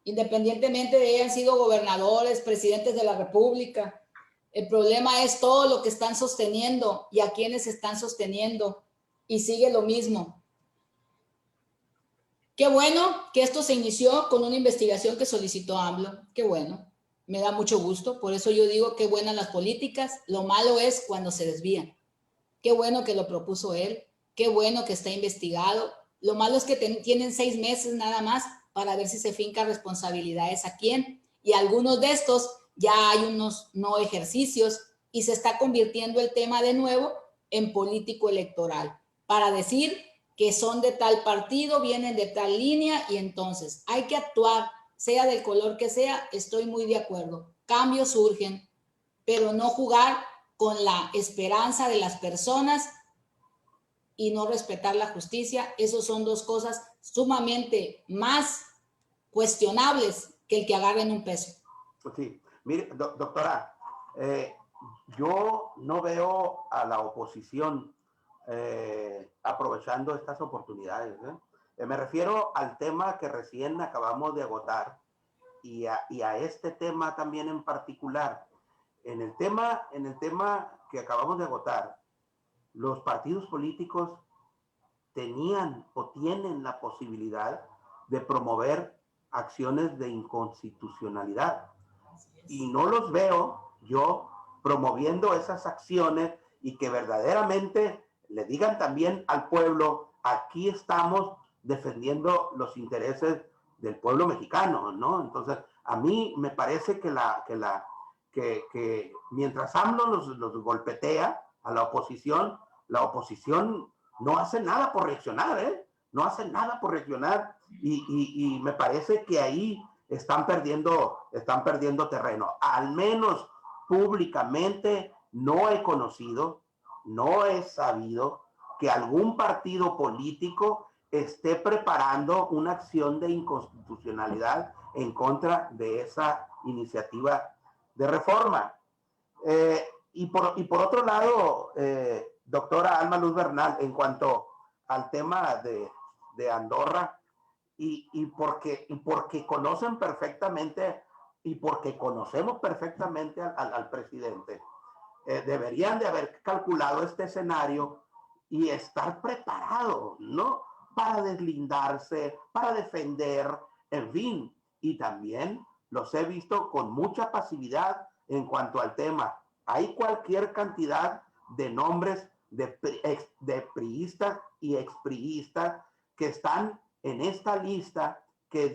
independientemente de hayan sido gobernadores, presidentes de la República. El problema es todo lo que están sosteniendo y a quienes están sosteniendo, y sigue lo mismo. Qué bueno que esto se inició con una investigación que solicitó AMLO. Qué bueno, me da mucho gusto. Por eso yo digo qué buenas las políticas. Lo malo es cuando se desvían. Qué bueno que lo propuso él. Qué bueno que está investigado. Lo malo es que tienen 6 meses nada más para ver si se finca responsabilidades a quién. Y algunos de estos ya hay unos no ejercicios y se está convirtiendo el tema de nuevo en político electoral para decir que son de tal partido, vienen de tal línea y entonces hay que actuar, sea del color que sea. Estoy muy de acuerdo. Cambios urgen, pero no jugar con la esperanza de las personas y no respetar la justicia. Esos son dos cosas sumamente más cuestionables que el que agarren un peso. Sí, mire, doctora, yo no veo a la oposición aprovechando estas oportunidades. Me refiero al tema que recién acabamos de agotar y a este tema también en particular. En el tema que acabamos de agotar, los partidos políticos tenían o tienen la posibilidad de promover acciones de inconstitucionalidad. Y no los veo yo promoviendo esas acciones y que verdaderamente le digan también al pueblo, aquí estamos defendiendo los intereses del pueblo mexicano, ¿no? Entonces, a mí me parece que mientras AMLO los golpetea a la oposición no hace nada por reaccionar, ¿eh? No hace nada por reaccionar y me parece que ahí están perdiendo terreno. Al menos públicamente no he conocido, no he sabido que algún partido político esté preparando una acción de inconstitucionalidad en contra de esa iniciativa de reforma. Y por otro lado, doctora Alma Luz Bernal, en cuanto al tema de Andorra, y porque conocen perfectamente y porque conocemos perfectamente al presidente, deberían de haber calculado este escenario y estar preparados, ¿no? Para deslindarse, para defender, en fin. Y también los he visto con mucha pasividad en cuanto al tema. Hay cualquier cantidad de nombres de priistas y expriistas que están en esta lista que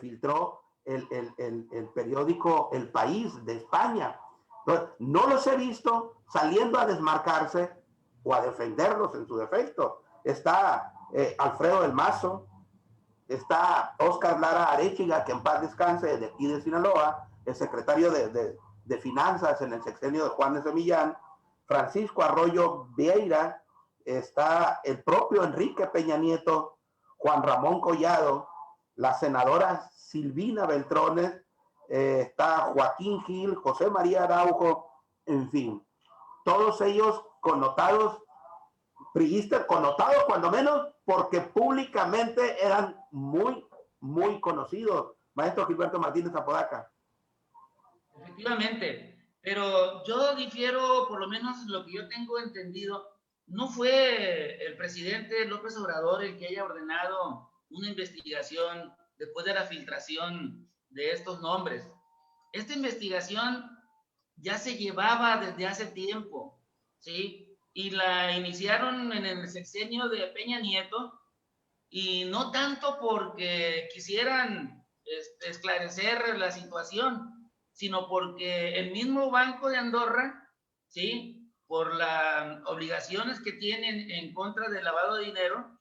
filtró el periódico El País de España. Entonces, no los he visto saliendo a desmarcarse o a defenderlos en su defecto. Está Alfredo del Mazo, está Óscar Lara Arechiga, que en paz descanse, de aquí de Sinaloa, el secretario de Finanzas en el sexenio de Juan de Millán, Francisco Arroyo Vieira, está el propio Enrique Peña Nieto, Juan Ramón Collado, la senadora Silvina Beltrones, está Joaquín Gil, José María Araujo, en fin, todos ellos connotados, priistas, connotados cuando menos porque públicamente eran muy, muy conocidos. Maestro Gilberto Martínez Apodaca. Efectivamente, pero yo difiero, por lo menos lo que yo tengo entendido, no fue el presidente López Obrador el que haya ordenado una investigación después de la filtración de estos nombres. Esta investigación ya se llevaba desde hace tiempo, ¿sí? Y la iniciaron en el sexenio de Peña Nieto, y no tanto porque quisieran esclarecer la situación, sino porque el mismo Banco de Andorra, ¿sí?, por las obligaciones que tienen en contra del lavado de dinero,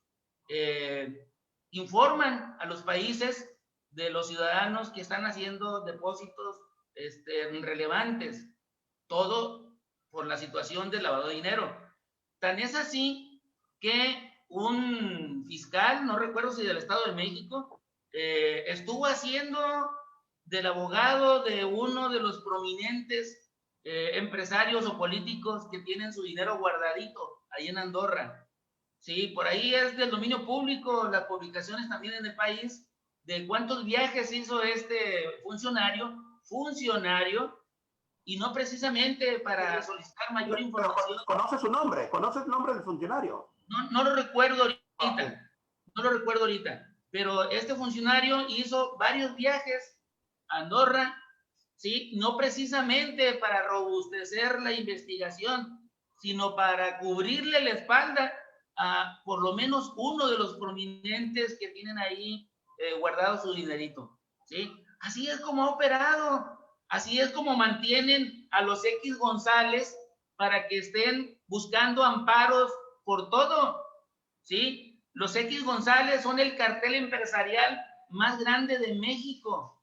informan a los países de los ciudadanos que están haciendo depósitos relevantes, todo por la situación del lavado de dinero. Tan es así que un fiscal, no recuerdo si del Estado de México, estuvo haciendo del abogado de uno de los prominentes empresarios o políticos que tienen su dinero guardadito ahí en Andorra. Sí, por ahí es del dominio público, las publicaciones también en el país, de cuántos viajes hizo este funcionario, y no precisamente para solicitar mayor información. ¿Conoce su nombre? ¿Conoce el nombre del funcionario? No lo recuerdo ahorita, no lo recuerdo ahorita, pero este funcionario hizo varios viajes a Andorra, ¿sí? No precisamente para robustecer la investigación, sino para cubrirle la espalda a por lo menos uno de los prominentes que tienen ahí guardado su dinerito, ¿sí? Así es como ha operado, así es como mantienen a los X González para que estén buscando amparos por todo, ¿sí? Los X González son el cartel empresarial más grande de México,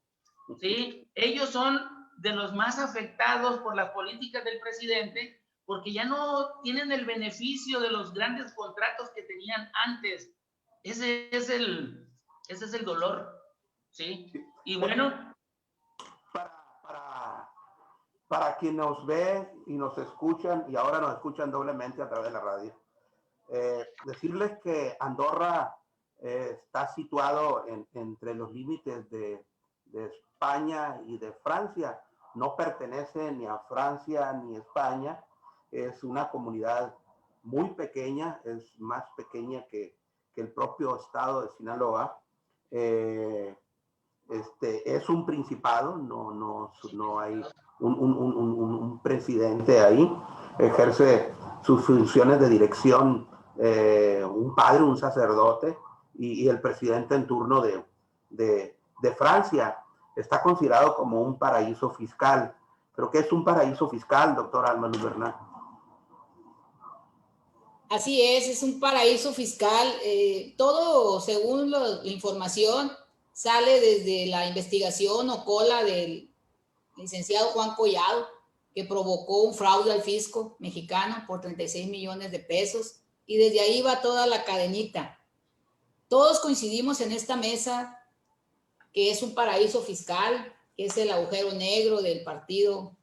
¿sí? Ellos son de los más afectados por las políticas del presidente, porque ya no tienen el beneficio de los grandes contratos que tenían antes. Ese es el dolor, ¿sí? Y bueno, para quien nos ve y nos escuchan, y ahora nos escuchan doblemente a través de la radio, decirles que Andorra está situado entre los límites de España y de Francia. No pertenece ni a Francia ni a España. Es una comunidad muy pequeña, es más pequeña que el propio estado de Sinaloa. Es un principado, no hay un presidente ahí. Ejerce sus funciones de dirección un padre, un sacerdote, y el presidente en turno de Francia. Está considerado como un paraíso fiscal. ¿Pero qué es un paraíso fiscal, doctor Alma Luz Bernal? Así es un paraíso fiscal. Todo, según la información, sale desde la investigación o cola del licenciado Juan Collado, que provocó un fraude al fisco mexicano por 36 millones de pesos, y desde ahí va toda la cadenita. Todos coincidimos en esta mesa que es un paraíso fiscal, que es el agujero negro del partido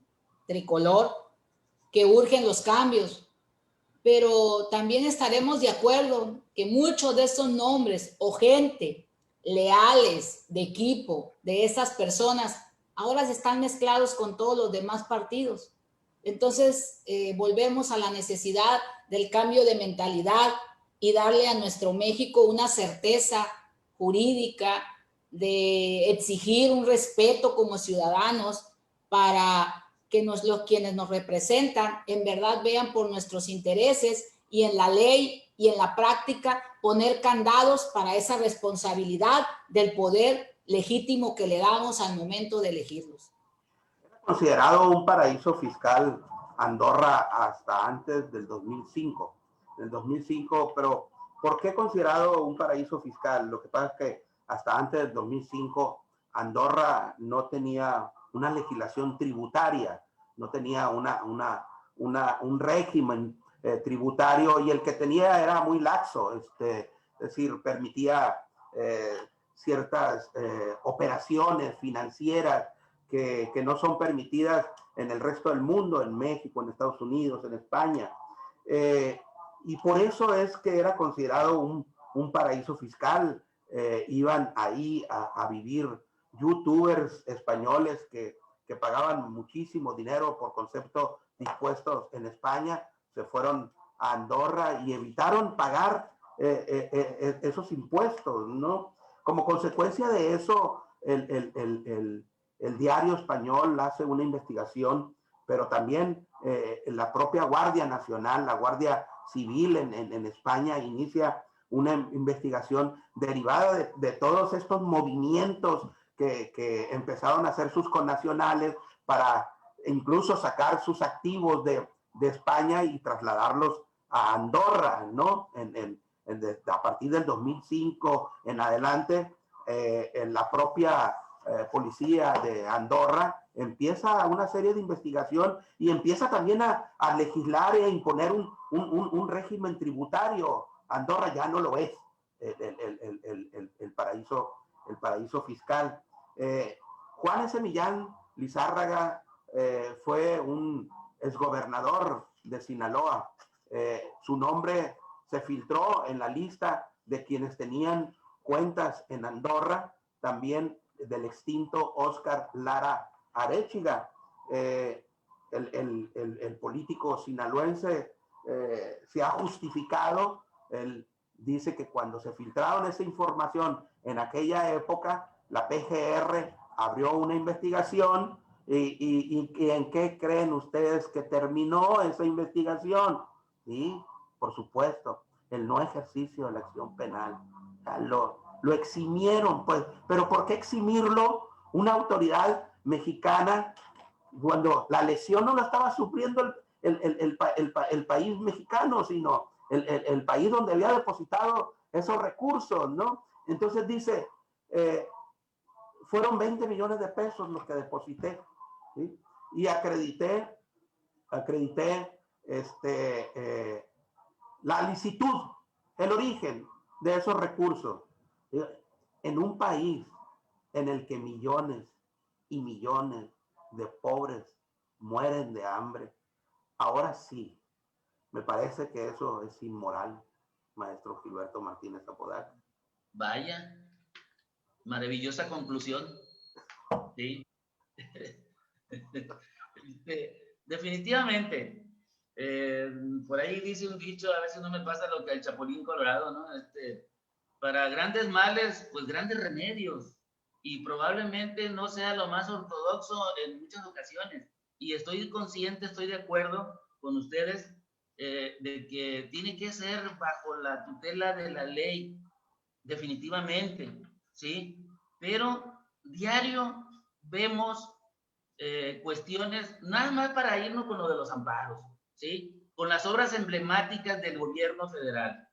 tricolor, que urgen los cambios, pero también estaremos de acuerdo que muchos de estos nombres o gente leales de equipo de esas personas ahora se están mezclados con todos los demás partidos. Entonces, volvemos a la necesidad del cambio de mentalidad y darle a nuestro México una certeza jurídica, de exigir un respeto como ciudadanos para que quienes nos representan en verdad vean por nuestros intereses y en la ley y en la práctica poner candados para esa responsabilidad del poder legítimo que le damos al momento de elegirlos. Considerado un paraíso fiscal Andorra hasta antes del 2005. Pero ¿por qué considerado un paraíso fiscal? Lo que pasa es que hasta antes del 2005 Andorra no tenía una legislación tributaria, no tenía un régimen tributario, y el que tenía era muy laxo, es decir, permitía ciertas operaciones financieras que no son permitidas en el resto del mundo, en México, en Estados Unidos, en España. Y por eso es que era considerado un paraíso fiscal. Iban ahí a vivir youtubers españoles que pagaban muchísimo dinero por concepto de impuestos en España, se fueron a Andorra y evitaron pagar esos impuestos, ¿no? Como consecuencia de eso, el diario español hace una investigación, pero también la propia Guardia Nacional, la Guardia Civil en España inicia una investigación derivada de todos estos movimientos que empezaron a hacer sus connacionales para incluso sacar sus activos de España y trasladarlos a Andorra, ¿no? A partir del 2005 en adelante, en la propia policía de Andorra empieza una serie de investigación y empieza también a legislar e imponer un régimen tributario. Andorra ya no lo es el paraíso fiscal. Juan S. Millán Lizárraga fue un exgobernador de Sinaloa. Su nombre se filtró en la lista de quienes tenían cuentas en Andorra, también del extinto Óscar Lara Arechiga. El político sinaloense se ha justificado. Él dice que cuando se filtraron esa información en aquella época, la PGR abrió una investigación y ¿en qué creen ustedes que terminó esa investigación? Sí, por supuesto, el no ejercicio de la acción penal. Lo eximieron, pues. ¿Pero por qué eximirlo una autoridad mexicana cuando la lesión no la estaba sufriendo el país mexicano, sino el país donde había depositado esos recursos, ¿no? Entonces dice, fueron 20 millones de pesos los que deposité, ¿sí? Y acredité la licitud, el origen de esos recursos. En un país en el que millones y millones de pobres mueren de hambre, ahora sí, me parece que eso es inmoral, maestro Gilberto Martínez Apodaca. Vaya, maravillosa conclusión. Sí. Definitivamente. Por ahí dice un dicho, a veces no me pasa lo que al Chapulín Colorado, ¿no? Para grandes males, pues grandes remedios. Y probablemente no sea lo más ortodoxo en muchas ocasiones. Y estoy consciente, estoy de acuerdo con ustedes de que tiene que ser bajo la tutela de la ley, definitivamente, ¿sí? Pero diario vemos cuestiones, nada más para irnos con lo de los amparos, ¿sí? Con las obras emblemáticas del gobierno federal.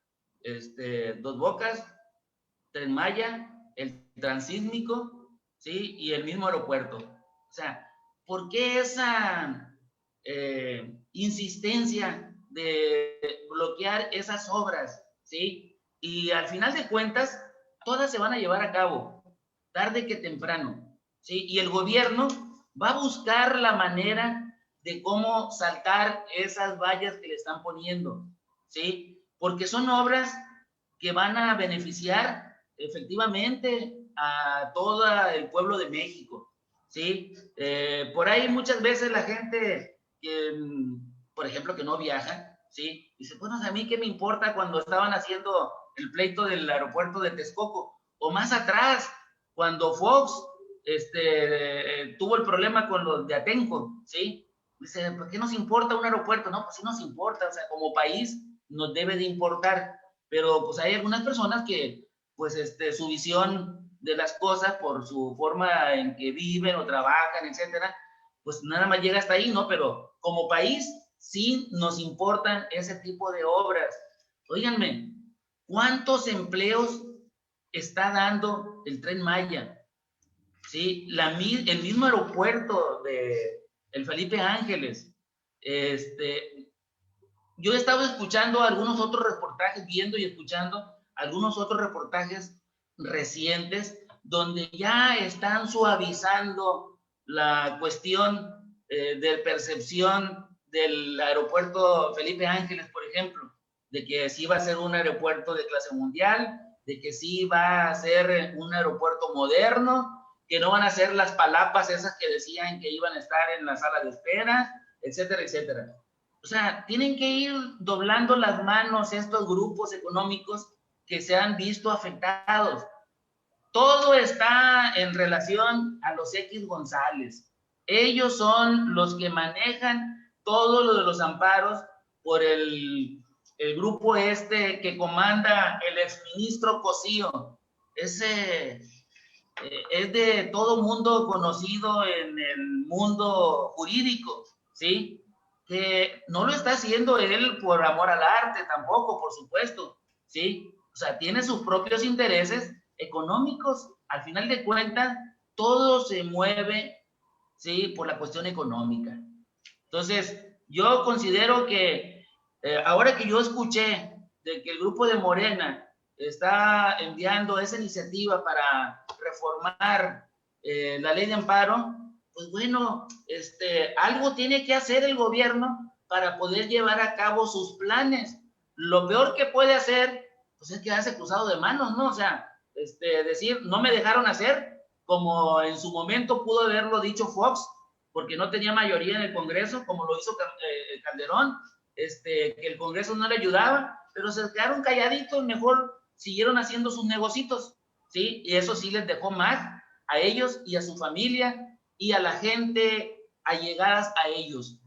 Dos Bocas, Tren Maya, el Transísmico, ¿sí? Y el mismo aeropuerto. O sea, ¿por qué esa insistencia de bloquear esas obras, ¿sí? Y al final de cuentas, todas se van a llevar a cabo, tarde que temprano, ¿sí? Y el gobierno va a buscar la manera de cómo saltar esas vallas que le están poniendo, ¿sí? Porque son obras que van a beneficiar efectivamente a todo el pueblo de México, ¿sí? Por ahí muchas veces la gente que, por ejemplo, que no viaja, ¿sí? Dice, bueno, a mí qué me importa cuando estaban haciendo el pleito del aeropuerto de Texcoco, o más atrás, cuando Fox tuvo el problema con los de Atenco, ¿sí? Dice, ¿por qué nos importa un aeropuerto? No, pues sí nos importa, o sea, como país nos debe de importar, pero pues hay algunas personas que, pues, su visión de las cosas, por su forma en que viven o trabajan, etcétera, pues nada más llega hasta ahí, ¿no? Pero como país sí nos importan ese tipo de obras. Óiganme, ¿cuántos empleos está dando el Tren Maya? ¿Sí? El mismo aeropuerto de el Felipe Ángeles. Yo he estado escuchando algunos otros reportajes, viendo y escuchando algunos otros reportajes recientes, donde ya están suavizando la cuestión de percepción del aeropuerto Felipe Ángeles, por ejemplo, de que sí va a ser un aeropuerto de clase mundial, de que sí va a ser un aeropuerto moderno, que no van a ser las palapas esas que decían que iban a estar en la sala de espera, etcétera, etcétera. O sea, tienen que ir doblando las manos estos grupos económicos que se han visto afectados. Todo está en relación a los X González. Ellos son los que manejan todo lo de los amparos por el grupo que comanda el exministro Cosío. Ese es de todo mundo conocido en el mundo jurídico, ¿sí? Que no lo está haciendo él por amor al arte tampoco, por supuesto, ¿sí? O sea, tiene sus propios intereses económicos. Al final de cuentas, todo se mueve, ¿sí? Por la cuestión económica. Entonces, yo considero que ahora que yo escuché de que el grupo de Morena está enviando esa iniciativa para reformar la ley de amparo, pues bueno, algo tiene que hacer el gobierno para poder llevar a cabo sus planes. Lo peor que puede hacer, pues es quedarse cruzado de manos, ¿no? O sea, decir, no me dejaron hacer, como en su momento pudo haberlo dicho Fox, porque no tenía mayoría en el Congreso, como lo hizo Calderón, que el Congreso no le ayudaba, pero se quedaron calladitos, mejor siguieron haciendo sus negocitos, ¿sí? Y eso sí les dejó más a ellos y a su familia y a la gente allegadas a ellos.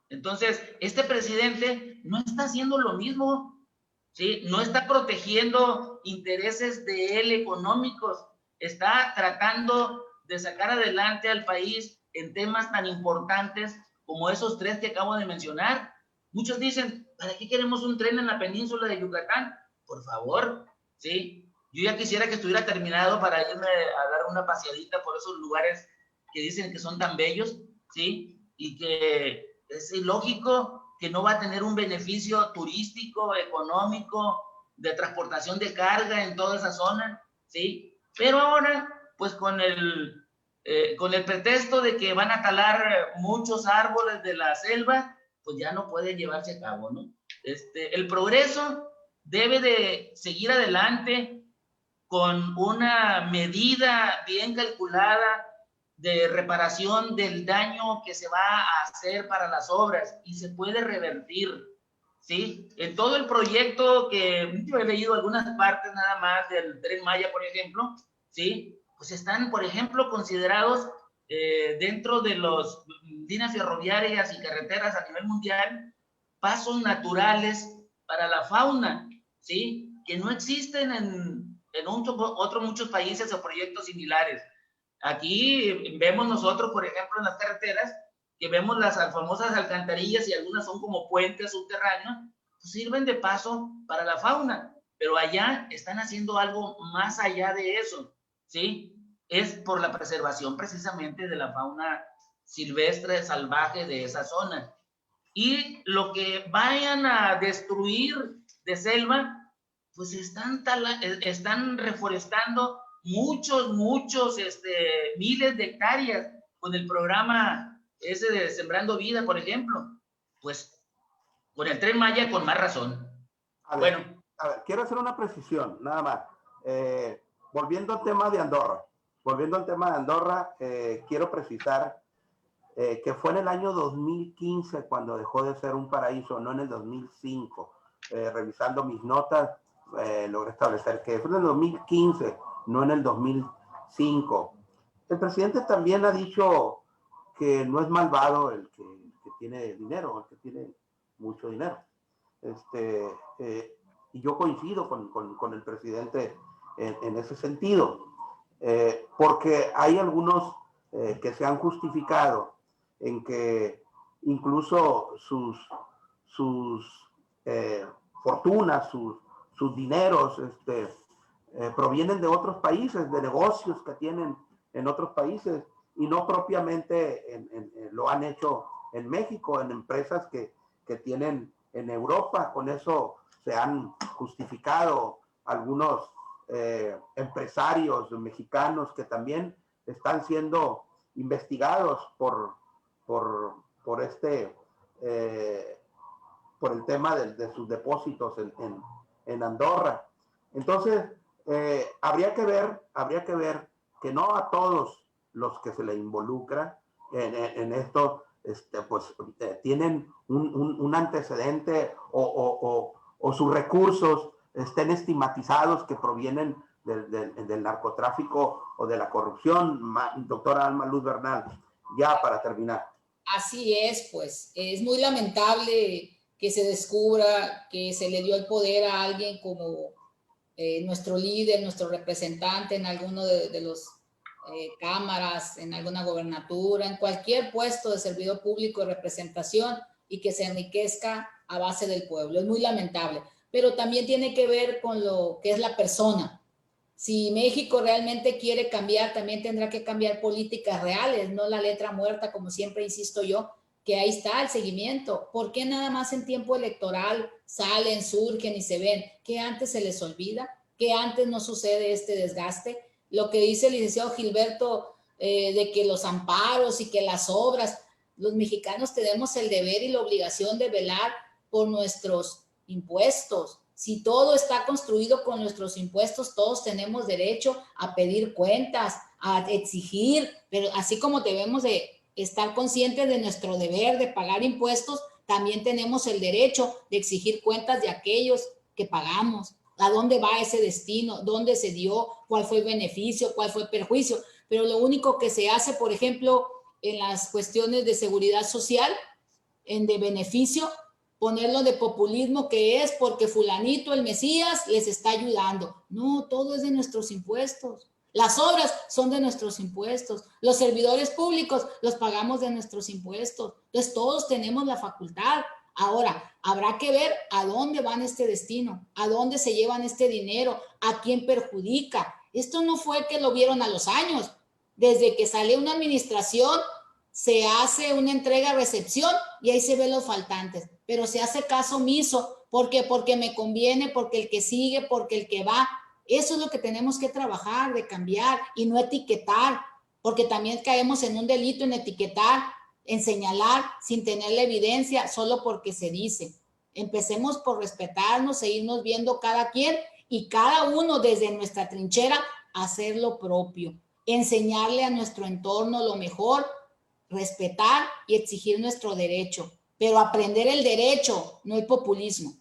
Entonces, este presidente no está haciendo lo mismo, ¿sí? No está protegiendo intereses de él económicos, está tratando de sacar adelante al país en temas tan importantes como esos tres que acabo de mencionar. Muchos dicen, ¿para qué queremos un tren en la península de Yucatán? Por favor, ¿sí? Yo ya quisiera que estuviera terminado para irme a dar una paseadita por esos lugares que dicen que son tan bellos, ¿sí? Y que es ilógico que no va a tener un beneficio turístico, económico, de transportación de carga en toda esa zona, ¿sí? Pero ahora, pues con el pretexto de que van a talar muchos árboles de la selva, pues ya no puede llevarse a cabo, ¿no? El progreso debe de seguir adelante con una medida bien calculada de reparación del daño que se va a hacer para las obras y se puede revertir, ¿sí? En todo el proyecto, que yo he leído algunas partes nada más del Tren Maya, por ejemplo, ¿sí? Pues están, por ejemplo, considerados dentro de las líneas ferroviarias y carreteras a nivel mundial, pasos naturales para la fauna, ¿sí? Que no existen en otros muchos países o proyectos similares. Aquí vemos nosotros, por ejemplo, en las carreteras, que vemos las famosas alcantarillas y algunas son como puentes subterráneos, pues sirven de paso para la fauna, pero allá están haciendo algo más allá de eso, ¿sí? Es por la preservación precisamente de la fauna silvestre, salvaje de esa zona. Y lo que vayan a destruir de selva, pues están reforestando muchos, miles de hectáreas con el programa ese de Sembrando Vida, por ejemplo. Pues con el Tren Maya con más razón. A ver, quiero hacer una precisión, nada más. Volviendo al tema de Andorra, quiero precisar que fue en el año 2015 cuando dejó de ser un paraíso, no en el 2005. Revisando mis notas, logré establecer que fue en el 2015, no en el 2005. El presidente también ha dicho que no es malvado el que tiene dinero, el que tiene mucho dinero. Y yo coincido con el presidente en ese sentido, porque hay algunos que se han justificado en que incluso sus fortunas, sus dineros provienen de otros países, de negocios que tienen en otros países y no propiamente lo han hecho en México, en empresas que tienen en Europa. Con eso se han justificado algunos empresarios mexicanos que también están siendo investigados por el tema de sus depósitos en Andorra. Entonces, habría que ver que no a todos los que se le involucra en esto, tienen un antecedente o sus recursos estén estigmatizados que provienen del narcotráfico o de la corrupción. Doctora Alma Luz Bernal, ya para terminar. Así es, pues es muy lamentable que se descubra que se le dio el poder a alguien como nuestro líder, nuestro representante en alguno de los cámaras, en alguna gobernatura, en cualquier puesto de servidor público de representación y que se enriquezca a base del pueblo. Es muy lamentable, pero también tiene que ver con lo que es la persona. Si México realmente quiere cambiar, también tendrá que cambiar políticas reales, no la letra muerta, como siempre insisto yo, que ahí está el seguimiento. ¿Por qué nada más en tiempo electoral salen, surgen y se ven? ¿Qué antes se les olvida? ¿Qué antes no sucede este desgaste? Lo que dice el licenciado Gilberto de que los amparos y que las obras, los mexicanos tenemos el deber y la obligación de velar por nuestros impuestos. Si todo está construido con nuestros impuestos, todos tenemos derecho a pedir cuentas, a exigir, pero así como debemos de estar conscientes de nuestro deber de pagar impuestos, también tenemos el derecho de exigir cuentas de aquellos que pagamos. ¿A dónde va ese destino? ¿Dónde se dio? ¿Cuál fue el beneficio? ¿Cuál fue el perjuicio? Pero lo único que se hace, por ejemplo, en las cuestiones de seguridad social, de beneficio, ponerlo de populismo, que es porque fulanito, el Mesías, les está ayudando. No, todo es de nuestros impuestos. Las obras son de nuestros impuestos. Los servidores públicos los pagamos de nuestros impuestos. Entonces, todos tenemos la facultad. Ahora, habrá que ver a dónde van este destino, a dónde se llevan este dinero, a quién perjudica. Esto no fue que lo vieron a los años. Desde que salió una administración, se hace una entrega-recepción y ahí se ven los faltantes, pero se hace caso omiso. ¿Por qué? Porque me conviene, porque el que sigue, porque el que va. Eso es lo que tenemos que trabajar, de cambiar y no etiquetar, porque también caemos en un delito en etiquetar, en señalar sin tener la evidencia, solo porque se dice. Empecemos por respetarnos, seguirnos viendo cada quien y cada uno desde nuestra trinchera hacer lo propio, enseñarle a nuestro entorno lo mejor, respetar y exigir nuestro derecho, pero aprender el derecho, no el populismo.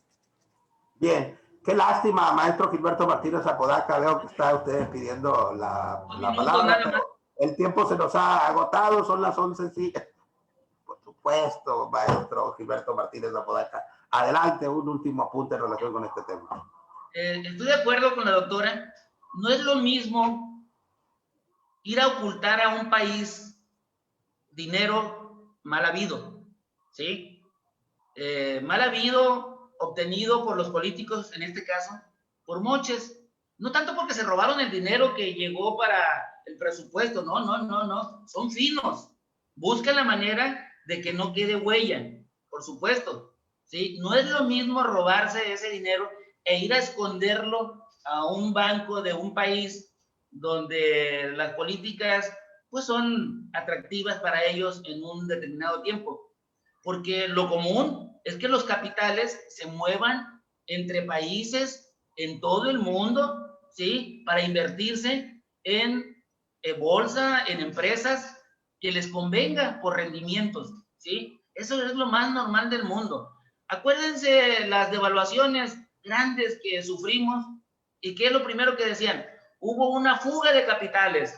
Bien, qué lástima, maestro Gilberto Martínez Apodaca, veo que está usted pidiendo la palabra, pero el tiempo se nos ha agotado, son las 11, sí. Por supuesto, maestro Gilberto Martínez Apodaca. Adelante, un último apunte en relación con este tema. Estoy de acuerdo con la doctora, no es lo mismo ir a ocultar a un país dinero mal habido, ¿sí? Mal habido, obtenido por los políticos, en este caso, por moches. No tanto porque se robaron el dinero que llegó para el presupuesto, no. Son finos. Buscan la manera de que no quede huella, por supuesto, ¿sí? No es lo mismo robarse ese dinero e ir a esconderlo a un banco de un país donde las políticas pues son atractivas para ellos en un determinado tiempo, porque lo común es que los capitales se muevan entre países en todo el mundo, ¿sí? Para invertirse en bolsa, en empresas que les convenga por rendimientos, ¿sí? Eso es lo más normal del mundo. Acuérdense las devaluaciones grandes que sufrimos y que es lo primero que decían, hubo una fuga de capitales,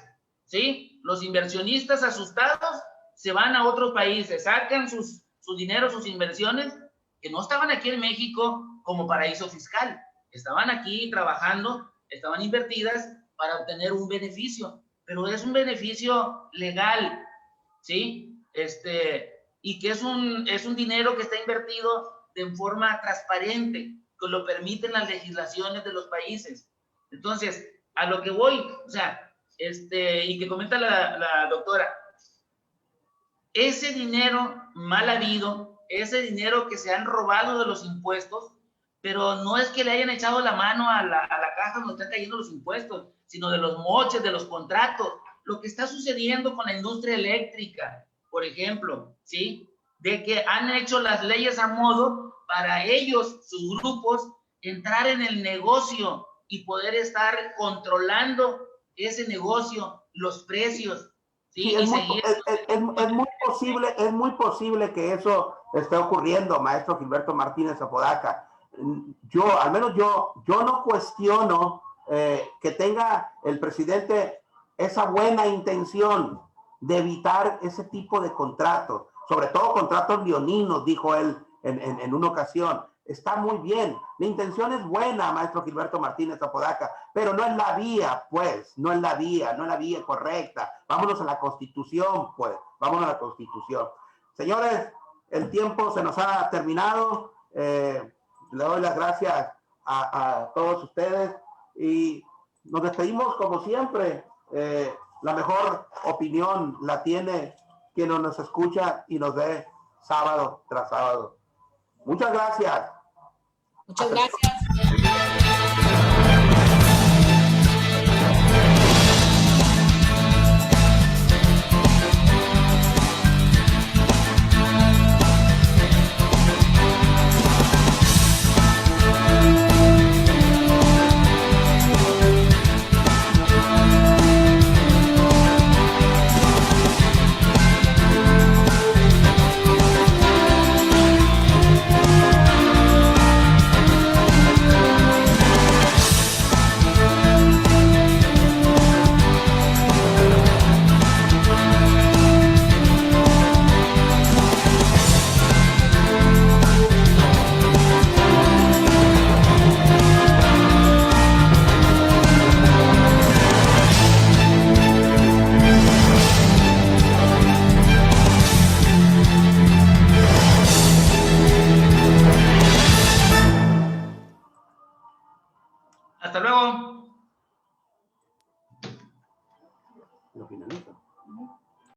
¿sí? Los inversionistas asustados se van a otros países, sacan su dinero, sus inversiones, que no estaban aquí en México como paraíso fiscal, estaban aquí trabajando, estaban invertidas para obtener un beneficio, pero es un beneficio legal, ¿sí? Y que es un dinero que está invertido de forma transparente, que lo permiten las legislaciones de los países. Entonces, a lo que voy, o sea, y que comenta la doctora, ese dinero mal habido, ese dinero que se han robado de los impuestos, pero no es que le hayan echado la mano a la caja donde están cayendo los impuestos, sino de los moches, de los contratos, lo que está sucediendo con la industria eléctrica, por ejemplo, ¿sí? De que han hecho las leyes a modo para ellos, sus grupos, entrar en el negocio y poder estar controlando ese negocio, los precios, ¿sí? Sí, es muy posible que eso esté ocurriendo, maestro Gilberto Martínez Apodaca. Al menos yo no cuestiono que tenga el presidente esa buena intención de evitar ese tipo de contratos, sobre todo contratos leoninos, dijo él en una ocasión. Está muy bien, la intención es buena, maestro Gilberto Martínez Apodaca, pero no es la vía, pues, no es la vía correcta. Vámonos a la Constitución, pues, vámonos a la Constitución. Señores, el tiempo se nos ha terminado. Le doy las gracias a todos ustedes y nos despedimos como siempre. La mejor opinión la tiene quien nos escucha y nos ve sábado tras sábado. Muchas gracias. Muchas gracias. Hasta luego.